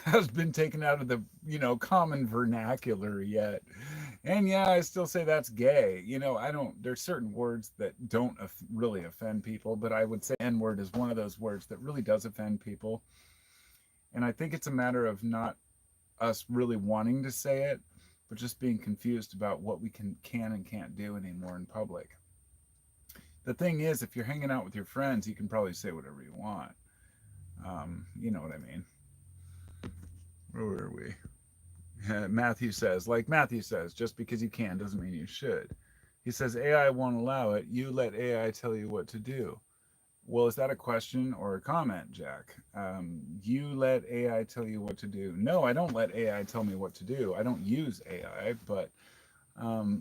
has been taken out of the, common vernacular yet. And yeah, I still say that's gay. I don't, there's certain words that don't really offend people, but I would say N word is one of those words that really does offend people. And I think it's a matter of not us really wanting to say it, but just being confused about what we can and can't do anymore in public. The thing is, if you're hanging out with your friends, you can probably say whatever you want. You know what I mean? Where were we? Matthew says, just because you can doesn't mean you should. He says, AI won't allow it. You let AI tell you what to do. Well, is that a question or a comment, Jack? You let AI tell you what to do. No, I don't let AI tell me what to do. I don't use AI, but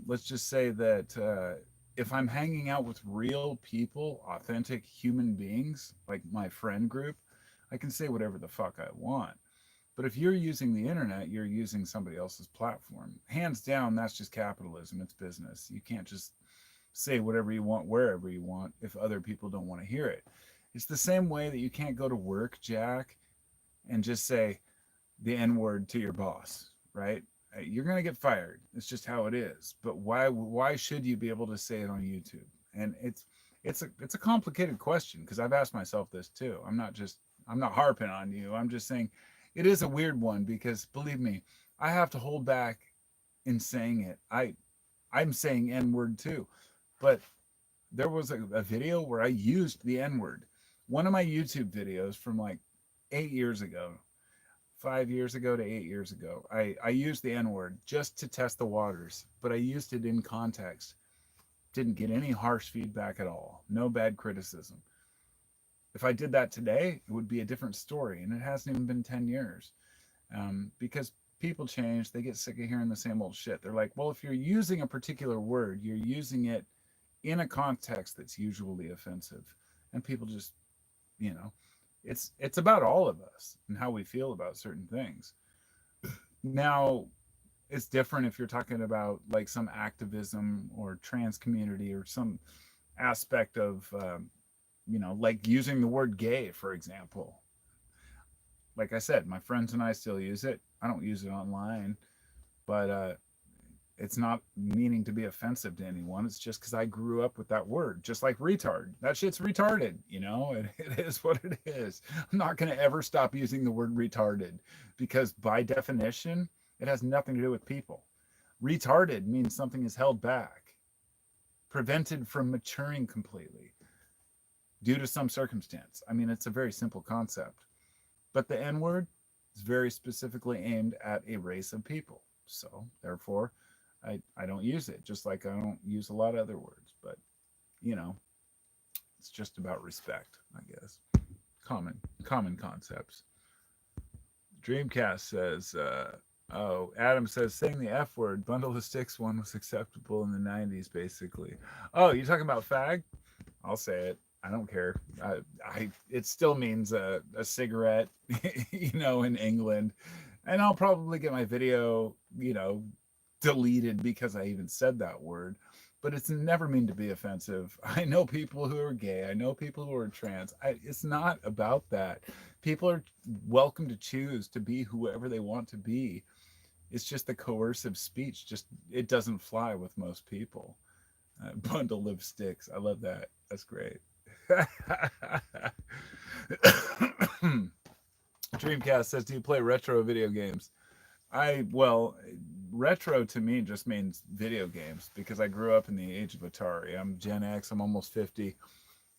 let's just say that if I'm hanging out with real people, authentic human beings, like my friend group, I can say whatever the fuck I want. But if you're using the internet, you're using somebody else's platform. Hands down, that's just capitalism. It's business. You can't just say whatever you want, wherever you want, if other people don't want to hear it. It's the same way that you can't go to work, Jack, and just say the N word to your boss, right? You're going to get fired. It's just how it is. But why should you be able to say it on YouTube? And it's a complicated question because I've asked myself this too. I'm not harping on you. I'm just saying it is a weird one because believe me, I have to hold back in saying it. I'm saying N word too, but there was a video where I used the N word. One of my YouTube videos from like 8 years ago, 5 years ago to 8 years ago, I used the N word just to test the waters, but I used it in context. Didn't get any harsh feedback at all. No bad criticism. If I did that today, it would be a different story. And it hasn't even been 10 years because people change. They get sick of hearing the same old shit. They're like, well, if you're using a particular word, you're using it in a context that's usually offensive. And people just, it's about all of us and how we feel about certain things. Now, it's different if you're talking about like some activism or trans community or some aspect of like using the word gay, for example. Like I said, my friends and I still use it. I don't use it online, but it's not meaning to be offensive to anyone. It's just because I grew up with that word, just like retard. That shit's retarded, it is what it is. I'm not going to ever stop using the word retarded because by definition, it has nothing to do with people. Retarded means something is held back, prevented from maturing completely due to some circumstance. I mean, it's a very simple concept. But the N word is very specifically aimed at a race of people. So therefore, I don't use it, just like I don't use a lot of other words. But, it's just about respect, I guess. Common concepts. Dreamcast says, Adam says, saying the F word, bundle of sticks one was acceptable in the 90s, basically. Oh, you're talking about fag? I'll say it. I don't care. It still means a cigarette, in England, and I'll probably get my video, deleted because I even said that word. But it's never mean to be offensive. I know people who are gay. I know people who are trans. It's not about that. People are welcome to choose to be whoever they want to be. It's just the coercive speech. Just it doesn't fly with most people. Bundle of sticks. I love that. That's great. Dreamcast says, "Do you play retro video games?" Well, retro to me just means video games because I grew up in the age of Atari. I'm Gen X. I'm almost 50.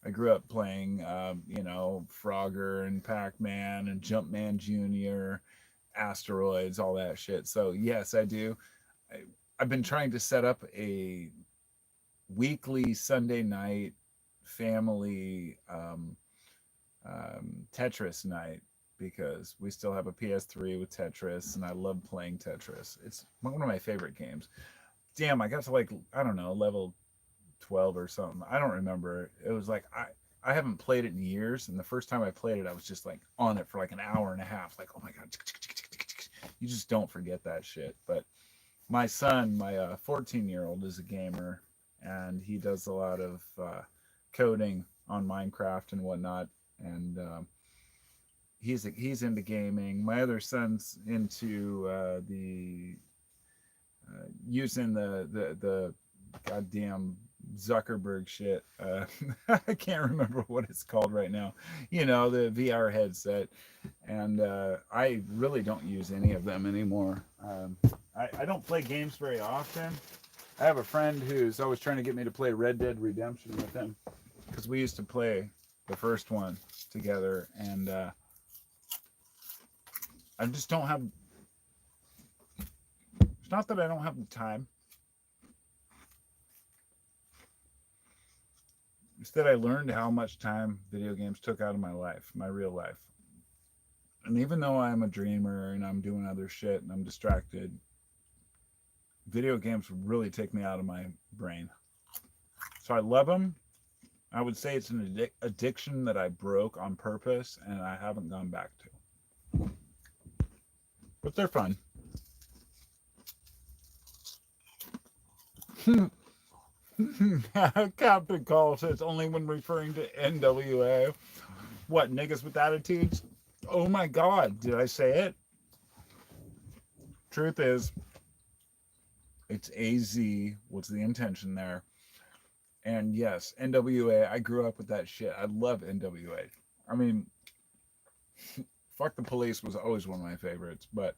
I grew up playing, Frogger and Pac-Man and Jumpman Jr., Asteroids, all that shit. So yes, I do. I've been trying to set up a weekly Sunday night family Tetris night because we still have a PS3 with Tetris, and I love playing Tetris. It's one of my favorite games. Damn, I got to like, I don't know, level 12 or something. I don't remember. It was like I haven't played it in years, and the first time I played it, I was just like on it for like an hour and a half. Like, oh my god, you just don't forget that shit. But my son, my 14-year-old, is a gamer, and he does a lot of coding on Minecraft and whatnot, and he's into gaming. My other son's into the using the goddamn Zuckerberg shit. I can't remember what it's called right now. The VR headset, and I really don't use any of them anymore. I don't play games very often. I have a friend who's always trying to get me to play Red Dead Redemption with him because we used to play the first one together, and I just don't have. It's not that I don't have the time. It's that I learned how much time video games took out of my life, my real life. And even though I'm a dreamer and I'm doing other shit and I'm distracted, video games really take me out of my brain. So I love them. I would say it's an addiction that I broke on purpose and I haven't gone back to. But they're fun. Captain Call says only when referring to NWA. What, niggas with attitudes? Oh my god, did I say it? Truth is, it's AZ. What's the intention there? And yes, NWA, I grew up with that shit. I love NWA. I mean, Fuck the Police was always one of my favorites, but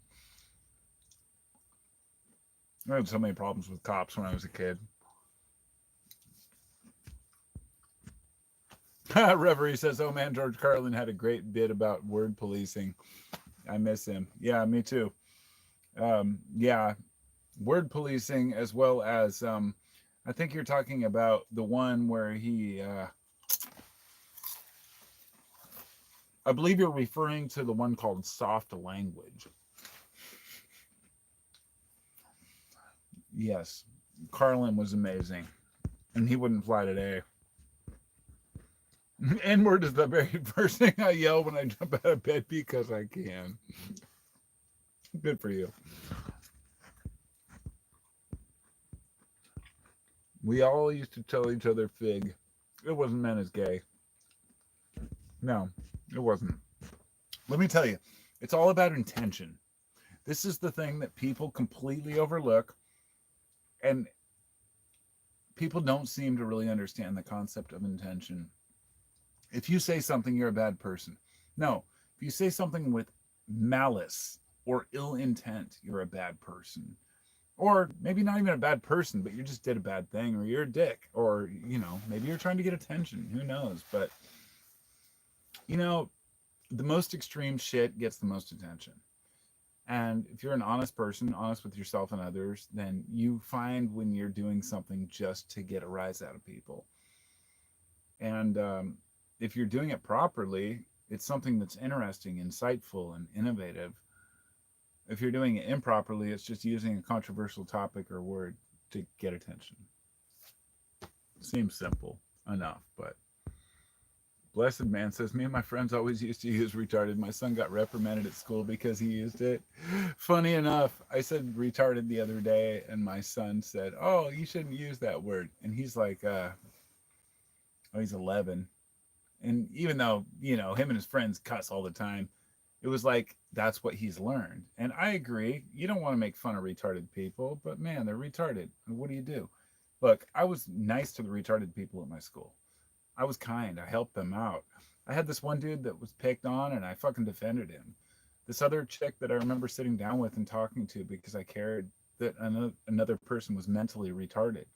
I had so many problems with cops when I was a kid. Reverie says, "Oh man, George Carlin had a great bit about word policing. I miss him." Yeah, me too. Yeah, word policing as well as I think you're talking about the one where he. I believe you're referring to the one called Soft Language. Yes, Carlin was amazing, and he wouldn't fly today. N-word is the very first thing I yell when I jump out of bed because I can. Good for you. We all used to tell each other fig. It wasn't meant as gay. No, it wasn't. Let me tell you, it's all about intention. This is the thing that people completely overlook, and people don't seem to really understand the concept of intention. If you say something, you're a bad person. No, if you say something with malice or ill intent, you're a bad person. Or maybe not even a bad person, but you just did a bad thing, or you're a dick, or, maybe you're trying to get attention. Who knows? But, the most extreme shit gets the most attention. And if you're an honest person, honest with yourself and others, then you find when you're doing something just to get a rise out of people. And if you're doing it properly, it's something that's interesting, insightful, and innovative. If you're doing it improperly, it's just using a controversial topic or word to get attention. Seems simple. enough. But Blessed Man says, me and my friends always used to use retarded. My son got reprimanded at school because he used it. Funny enough, I said retarded the other day, and my son said, oh, you shouldn't use that word. And he's like, oh, he's 11. And even though, him and his friends cuss all the time, it was like, that's what he's learned. And I agree. You don't want to make fun of retarded people, but man, they're retarded. And what do you do? Look, I was nice to the retarded people at my school. I was kind. I helped them out. I had this one dude that was picked on and I fucking defended him. This other chick that I remember sitting down with and talking to because I cared that another person was mentally retarded.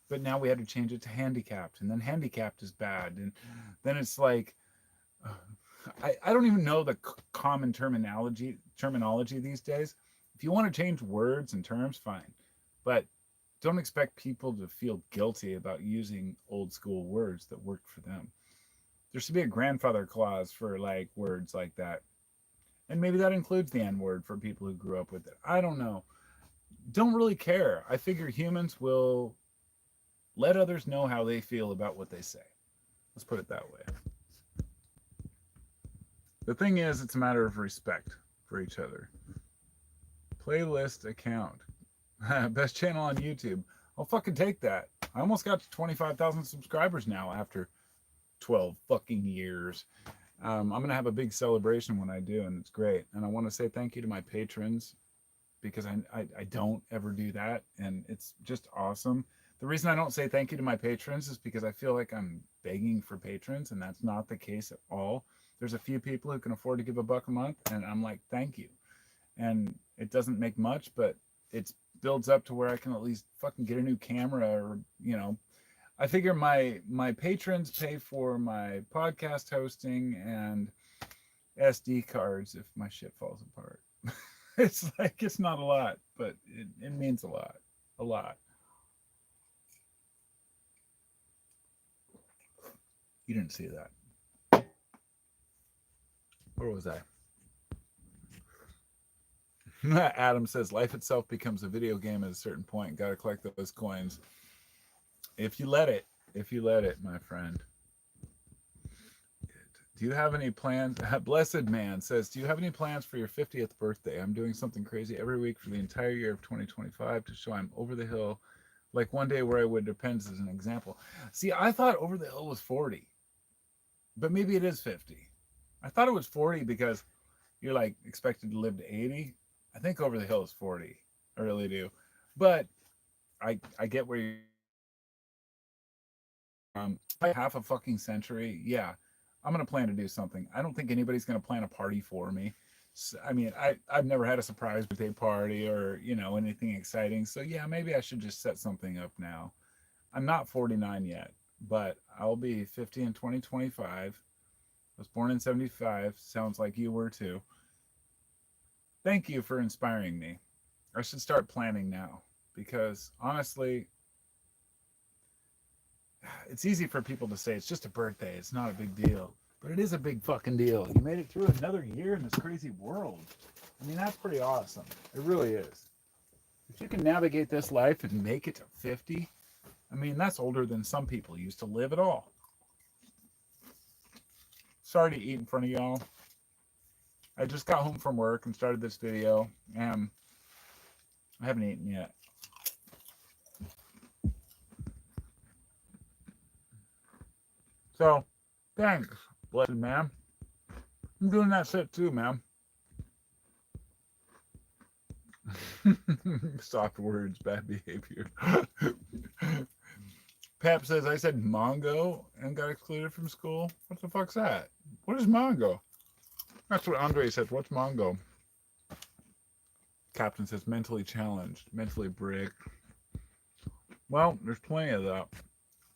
But now we had to change it to handicapped, and then handicapped is bad. And then it's like, I don't even know the common terminology these days. If you want to change words and terms, fine. But don't expect people to feel guilty about using old school words that worked for them. There should be a grandfather clause for like words like that. And maybe that includes the N word for people who grew up with it. I don't know. Don't really care. I figure humans will let others know how they feel about what they say. Let's put it that way. The thing is, it's a matter of respect for each other. Playlist account. Best channel on YouTube. I'll fucking take that. I almost got to 25,000 subscribers now after 12 fucking years. I'm going to have a big celebration when I do, and it's great. And I want to say thank you to my patrons because I don't ever do that, and it's just awesome. The reason I don't say thank you to my patrons is because I feel like I'm begging for patrons, and that's not the case at all. There's a few people who can afford to give $1 a month, and I'm like, thank you. And it doesn't make much, but it builds up to where I can at least fucking get a new camera, or I figure my patrons pay for my podcast hosting and SD cards if my shit falls apart. It's like, it's not a lot, but it means a lot. A lot. You didn't see that. Where was I? Adam says life itself becomes a video game at a certain point. Got to collect those coins. If you let it, my friend. Do you have any plans? Blessed Man says, do you have any plans for your 50th birthday? I'm doing something crazy every week for the entire year of 2025 to show I'm over the hill. Like one day where I would, depends as an example. See, I thought over the hill was 40, but maybe it is 50. I thought it was 40 because you're like expected to live to 80. I think over the hill is 40. I really do. But I get where you're half a fucking century. Yeah, I'm going to plan to do something. I don't think anybody's going to plan a party for me. So, I mean, I've never had a surprise birthday party or, anything exciting. So yeah, maybe I should just set something up now. I'm not 49 yet, but I'll be 50 in 2025. I was born in 75. Sounds like you were too. Thank you for inspiring me. I should start planning now because honestly, it's easy for people to say it's just a birthday. It's not a big deal, but it is a big fucking deal. You made it through another year in this crazy world. I mean, that's pretty awesome. It really is. If you can navigate this life and make it to 50, I mean, that's older than some people used to live at all. Sorry to eat in front of y'all. I just got home from work and started this video, and I haven't eaten yet. So, thanks, Blessed Man. I'm doing that shit too, man. Soft words, bad behavior. Pep says I said Mongo and got excluded from school. What the fuck's that? What is Mongo? That's what Andre says. What's Mongo? Captain says mentally challenged, mentally brick. Well, there's plenty of that.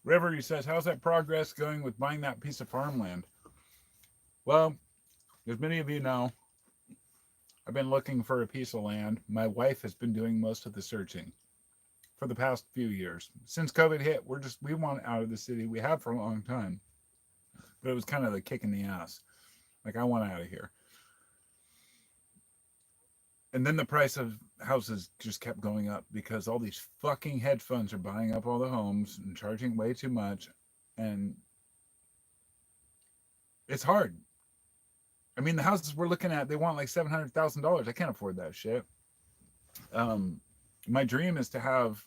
River, he says, how's that progress going with buying that piece of farmland? Well, as many of you know, I've been looking for a piece of land. My wife has been doing most of the searching for the past few years. Since COVID hit, we want out of the city. We have for a long time. But it was kind of the kick in the ass. Like, I want out of here. And then the price of houses just kept going up because all these fucking hedge funds are buying up all the homes and charging way too much. And it's hard. I mean, the houses we're looking at, they want like $700,000. I can't afford that shit. My dream is to have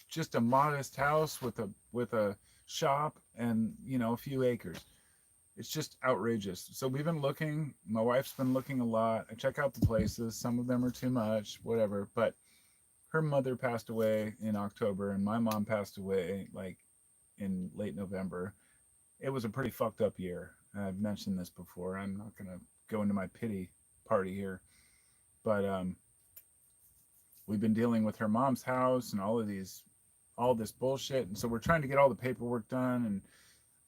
just a modest house with a shop and, you know, a few acres. It's just outrageous. So we've been looking. My wife's been looking a lot. I check out the places. Some of them are too much, whatever. But her mother passed away in October, and my mom passed away like in late November. It was a pretty fucked up year. I've mentioned this before. I'm not gonna go into my pity party here, but we've been dealing with her mom's house and all this bullshit, and so we're trying to get all the paperwork done and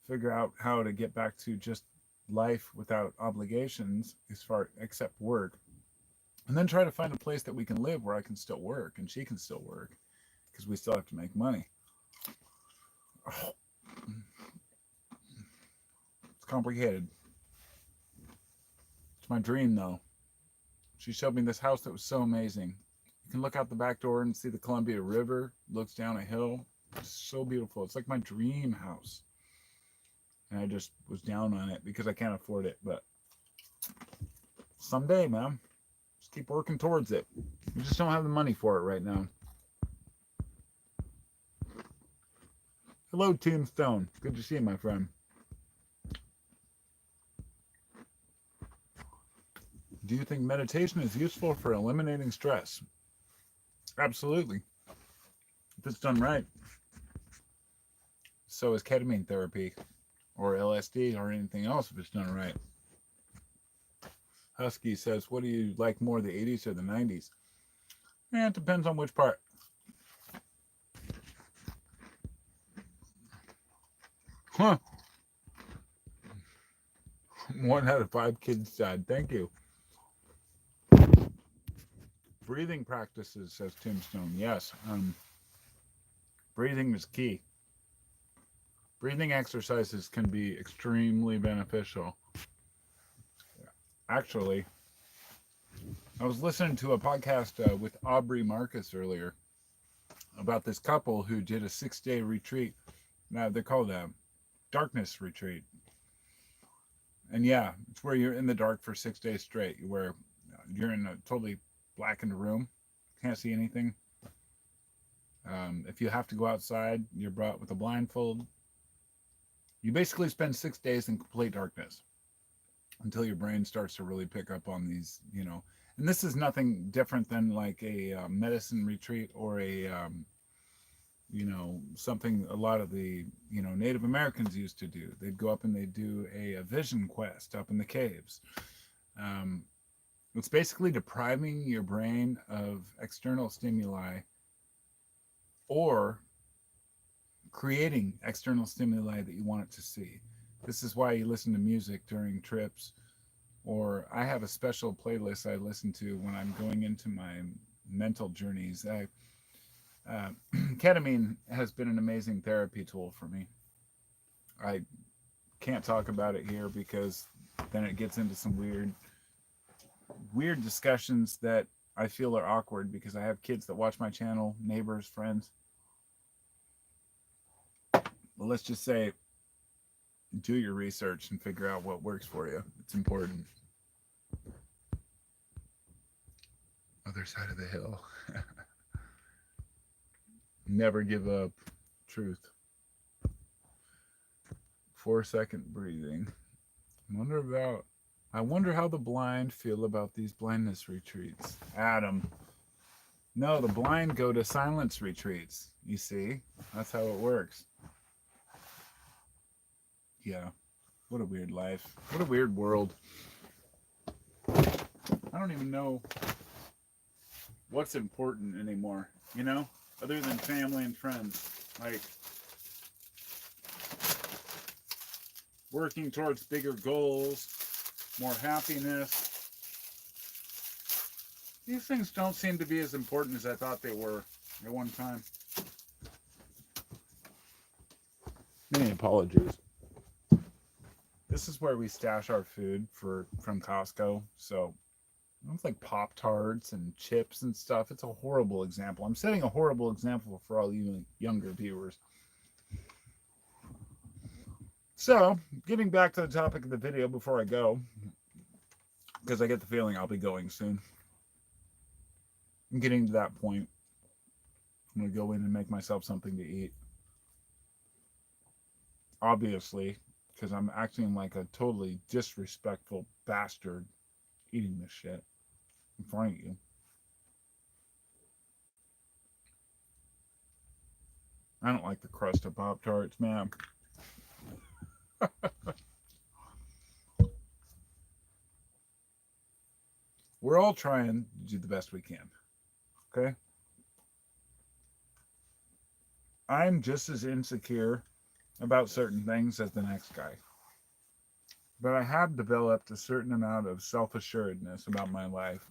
figure out how to get back to just life without obligations as far except work, and then try to find a place that we can live where I can still work and she can still work because we still have to make money. Oh, it's complicated. It's my dream though. She showed me this house that was so amazing. You can look out the back door and see the Columbia River. Looks down a hill. It's so beautiful. It's like my dream house. And I just was down on it because I can't afford it. But someday, man, just keep working towards it. We just don't have the money for it right now. Hello, Tombstone. Good to see you, my friend. Do you think meditation is useful for eliminating stress? Absolutely. If it's done right. So is ketamine therapy or LSD or anything else if it's done right. Husky says, what do you like more, the 80s or the 90s? It depends on which part. Huh. 1 out of 5 kids died. Thank you. Breathing practices, says Tombstone. Yes. Breathing is key. Breathing exercises can be extremely beneficial. Actually, I was listening to a podcast with Aubrey Marcus earlier about this couple who did a 6-day retreat. Now they're called a darkness retreat. And yeah, it's where you're in the dark for 6 days straight, where you're in a totally blackened room, can't see anything. If you have to go outside, you're brought with a blindfold. You basically spend 6 days in complete darkness until your brain starts to really pick up on these, you know. And this is nothing different than like a medicine retreat or a, you know, something a lot of the, you know, Native Americans used to do. They'd go up and they'd do a vision quest up in the caves. It's basically depriving your brain of external stimuli or creating external stimuli that you want it to see. This is why you listen to music during trips, or I have a special playlist I listen to when I'm going into my mental journeys. Ketamine has been an amazing therapy tool for me. I can't talk about it here because then it gets into some weird discussions that I feel are awkward because I have kids that watch my channel, neighbors, friends. Well, let's just say do your research and figure out what works for you. It's important. Other side of the hill. Never give up. Truth. 4-second breathing. I wonder how the blind feel about these blindness retreats. Adam. No, the blind go to silence retreats. You see? That's how it works. Yeah. What a weird life. What a weird world. I don't even know what's important anymore, you know? Other than family and friends. Like, working towards bigger goals, more happiness. These things don't seem to be as important as I thought they were at one time. Many apologies. This is where we stash our food from Costco. So it's like Pop-Tarts and chips and stuff. It's a horrible example. I'm setting a horrible example for all you younger viewers. So, getting back to the topic of the video before I go, because I get the feeling I'll be going soon. I'm getting to that point. I'm going to go in and make myself something to eat. Obviously, because I'm acting like a totally disrespectful bastard eating this shit in front of you. I don't like the crust of Pop Tarts, man. We're all trying to do the best we can. Okay? I'm just as insecure about certain things as the next guy. But I have developed a certain amount of self assuredness about my life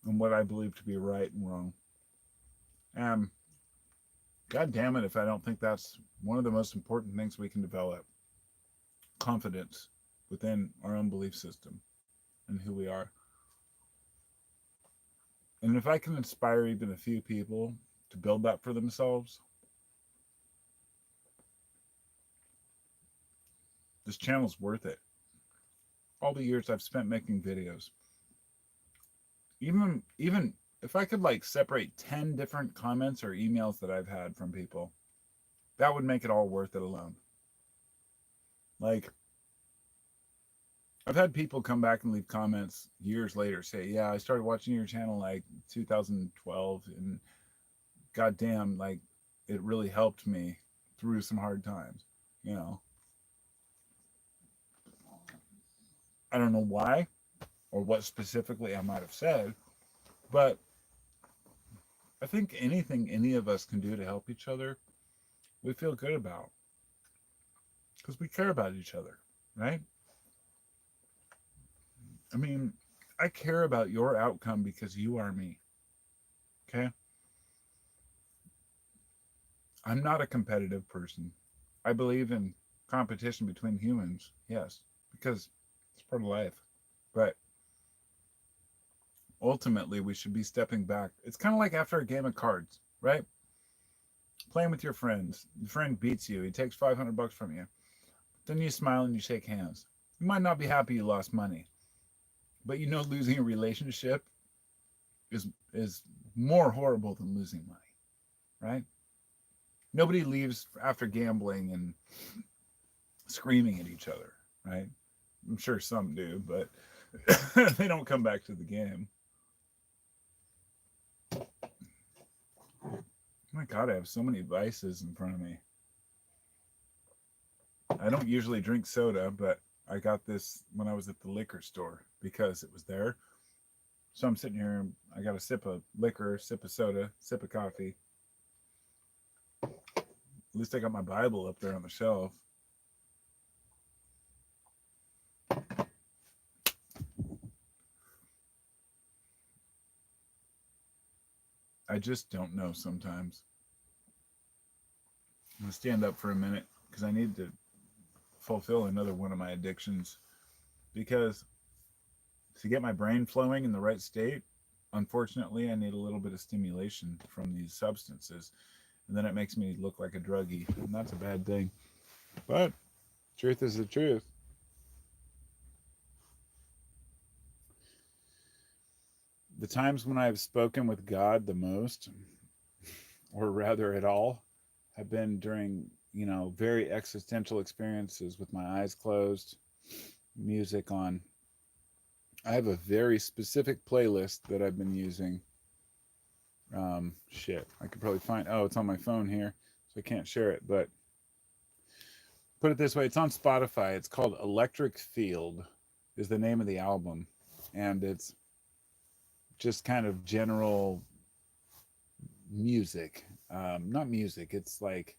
and what I believe to be right and wrong. And God damn it if I don't think that's one of the most important things we can develop. Confidence within our own belief system and who we are. And if I can inspire even a few people to build that for themselves, this channel's worth it. All the years I've spent making videos. Even if I could like separate 10 different comments or emails that I've had from people, that would make it all worth it alone. Like, I've had people come back and leave comments years later say, yeah, I started watching your channel like 2012 and goddamn, like it really helped me through some hard times, you know. I don't know why or what specifically I might have said, but I think anything any of us can do to help each other, we feel good about because we care about each other, right? I mean, I care about your outcome because you are me. Okay? I'm not a competitive person. I believe in competition between humans, yes, because it's part of life. But ultimately, we should be stepping back. It's kind of like after a game of cards, right? Playing with your friends. Your friend beats you. He takes $500 from you. Then you smile and you shake hands. You might not be happy you lost money, but you know losing a relationship is more horrible than losing money, right? Nobody leaves after gambling and screaming at each other, right? I'm sure some do, but they don't come back to the game. Oh my God, I have so many vices in front of me. I don't usually drink soda, but I got this when I was at the liquor store because it was there. So I'm sitting here, I got a sip of liquor, sip of soda, sip of coffee. At least I got my Bible up there on the shelf. I just don't know sometimes. I'm going to stand up for a minute because I need to fulfill another one of my addictions. Because to get my brain flowing in the right state, unfortunately, I need a little bit of stimulation from these substances. And then it makes me look like a druggie. And that's a bad thing. But truth is the truth. The times when I've spoken with God the most, or rather at all, have been during, very existential experiences with my eyes closed, music on. I have a very specific playlist that I've been using. Shit, I could probably find. Oh, it's on my phone here, so I can't share it. But put it this way: it's on Spotify. It's called Electric Field, is the name of the album, and it's just kind of general music. Not music. It's like,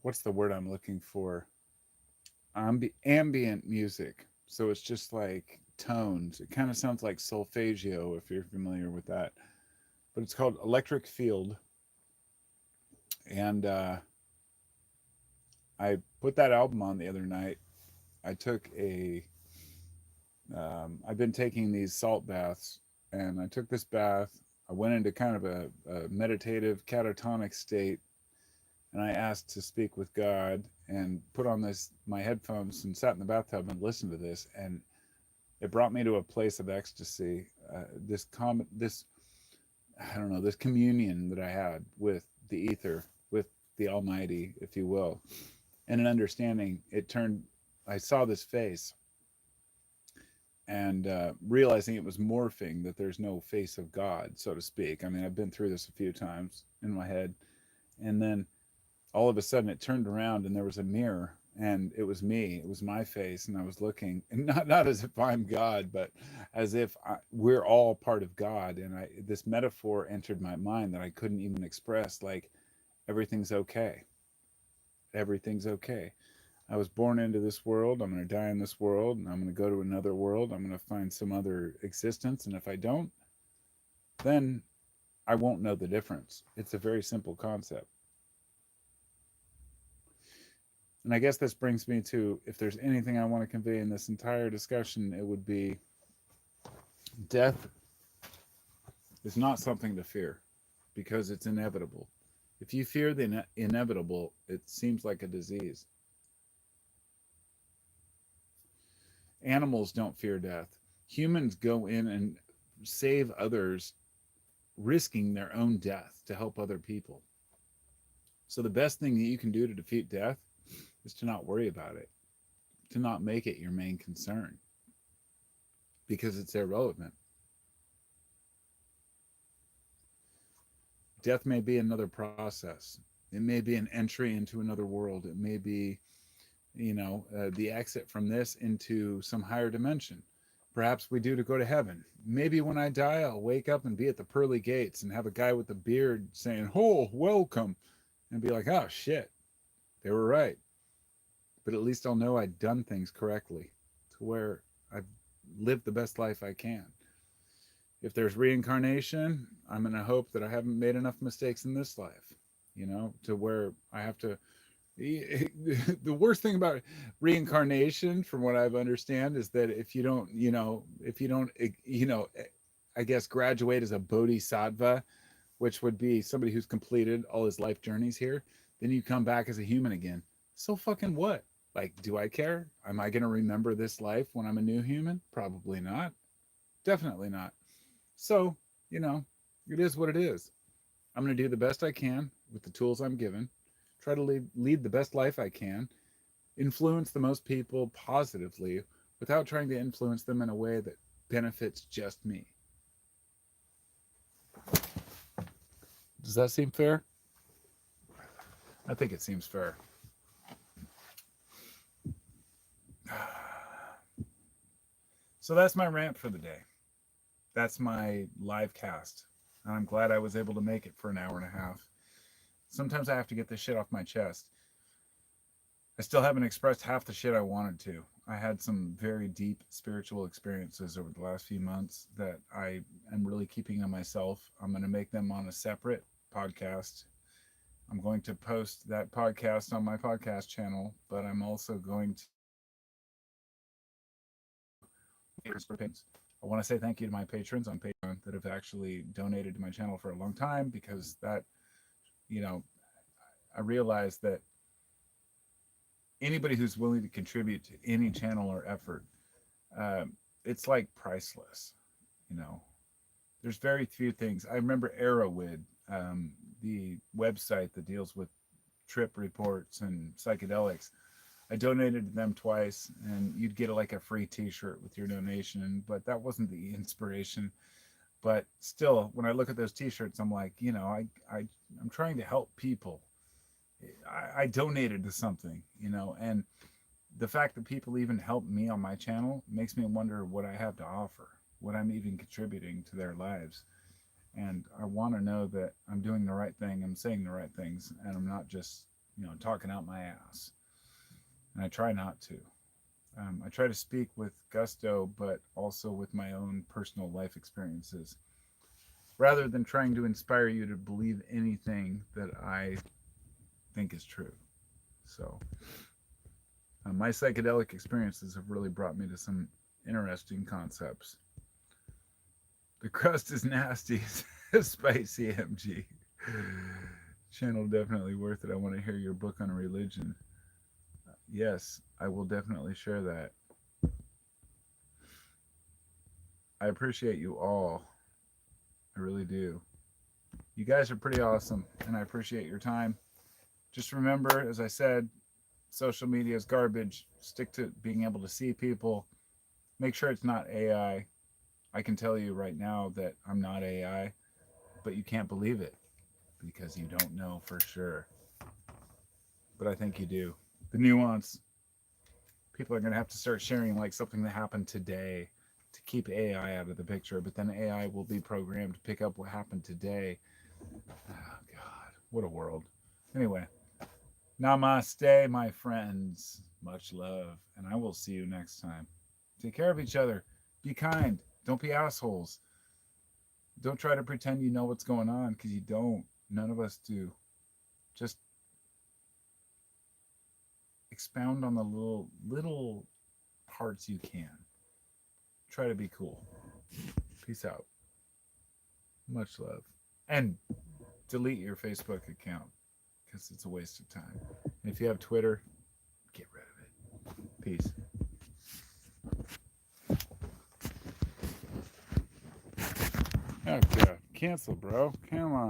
what's the word I'm looking for? Ambient music. So it's just like tones. It kind of sounds like solfeggio if you're familiar with that. But it's called Electric Field. And I put that album on the other night. I took I've been taking these salt baths, and I took this bath. I went into kind of a meditative catatonic state, and I asked to speak with God and put on this my headphones and sat in the bathtub and listened to this, and it brought me to a place of ecstasy. This I don't know, this communion that I had with the ether, with the Almighty, if you will, and an understanding. It turned. I saw this face, and realizing it was morphing, that there's no face of God, so to speak. I mean, I've been through this a few times in my head, and then all of a sudden it turned around and there was a mirror, and it was me, it was my face, and I was looking, and not as if I'm God, but as if we're all part of God. And this metaphor entered my mind that I couldn't even express, like, everything's okay, everything's okay. I was born into this world, I'm going to die in this world, and I'm going to go to another world, I'm going to find some other existence, and if I don't, then I won't know the difference. It's a very simple concept. And I guess this brings me to, if there's anything I want to convey in this entire discussion, it would be death is not something to fear because it's inevitable. If you fear the inevitable, it seems like a disease. Animals don't fear death. Humans go in and save others, risking their own death to help other people. So the best thing that you can do to defeat death is to not worry about it, to not make it your main concern, because it's irrelevant. Death may be another process. It may be an entry into another world. It may be, the exit from this into some higher dimension. Perhaps we do to go to heaven. Maybe when I die, I'll wake up and be at the pearly gates and have a guy with a beard saying, "Oh, welcome," and be like, "Oh shit, they were right." But at least I'll know I'd done things correctly, to where I've lived the best life I can. If there's reincarnation, I'm going to hope that I haven't made enough mistakes in this life, to where I have to. The worst thing about reincarnation, from what I've understand, is that if you don't, I guess graduate as a bodhisattva, which would be somebody who's completed all his life journeys here, then you come back as a human again. So fucking what? Like, do I care? Am I going to remember this life when I'm a new human? Probably not. Definitely not. So, it is what it is. I'm going to do the best I can with the tools I'm given, try to lead the best life I can, influence the most people positively without trying to influence them in a way that benefits just me. Does that seem fair? I think it seems fair. So that's my rant for the day. That's my live cast. And I'm glad I was able to make it for an hour and a half. Sometimes I have to get this shit off my chest. I still haven't expressed half the shit I wanted to. I had some very deep spiritual experiences over the last few months that I am really keeping to myself. I'm going to make them on a separate podcast. I'm going to post that podcast on my podcast channel, but I'm also going to. I want to say thank you to my patrons on Patreon that have actually donated to my channel for a long time, because that, I realized that anybody who's willing to contribute to any channel or effort, it's like priceless. There's very few things. I remember Arrowwood, the website that deals with trip reports and psychedelics. I donated to them twice, and you'd get like a free T-shirt with your donation. But that wasn't the inspiration. But still, when I look at those T-shirts, I'm like, I'm trying to help people. I donated to something, and the fact that people even help me on my channel makes me wonder what I have to offer, what I'm even contributing to their lives. And I want to know that I'm doing the right thing, I'm saying the right things, and I'm not just, talking out my ass. And I try not to. I try to speak with gusto, but also with my own personal life experiences, rather than trying to inspire you to believe anything that I think is true. So, my psychedelic experiences have really brought me to some interesting concepts. The crust is nasty, spicy MG. Channel definitely worth it. I want to hear your book on religion. Yes, I will definitely share that. I appreciate you all. I really do. You guys are pretty awesome, and I appreciate your time. Just remember, as I said, social media is garbage. Stick to being able to see people. Make sure it's not AI. I can tell you right now that I'm not AI, but you can't believe it because you don't know for sure. But I think you do. The nuance. People are going to have to start sharing like something that happened today to keep AI out of the picture, but then AI will be programmed to pick up what happened today. Oh, God. What a world. Anyway, namaste, my friends. Much love, and I will see you next time. Take care of each other. Be kind. Don't be assholes. Don't try to pretend you know what's going on because you don't. None of us do. Just expound on the little parts you can. Try to be cool. Peace out. Much love. And delete your Facebook account because it's a waste of time. And if you have Twitter, get rid of it. Peace. Oh, God. Cancel, bro. Come on.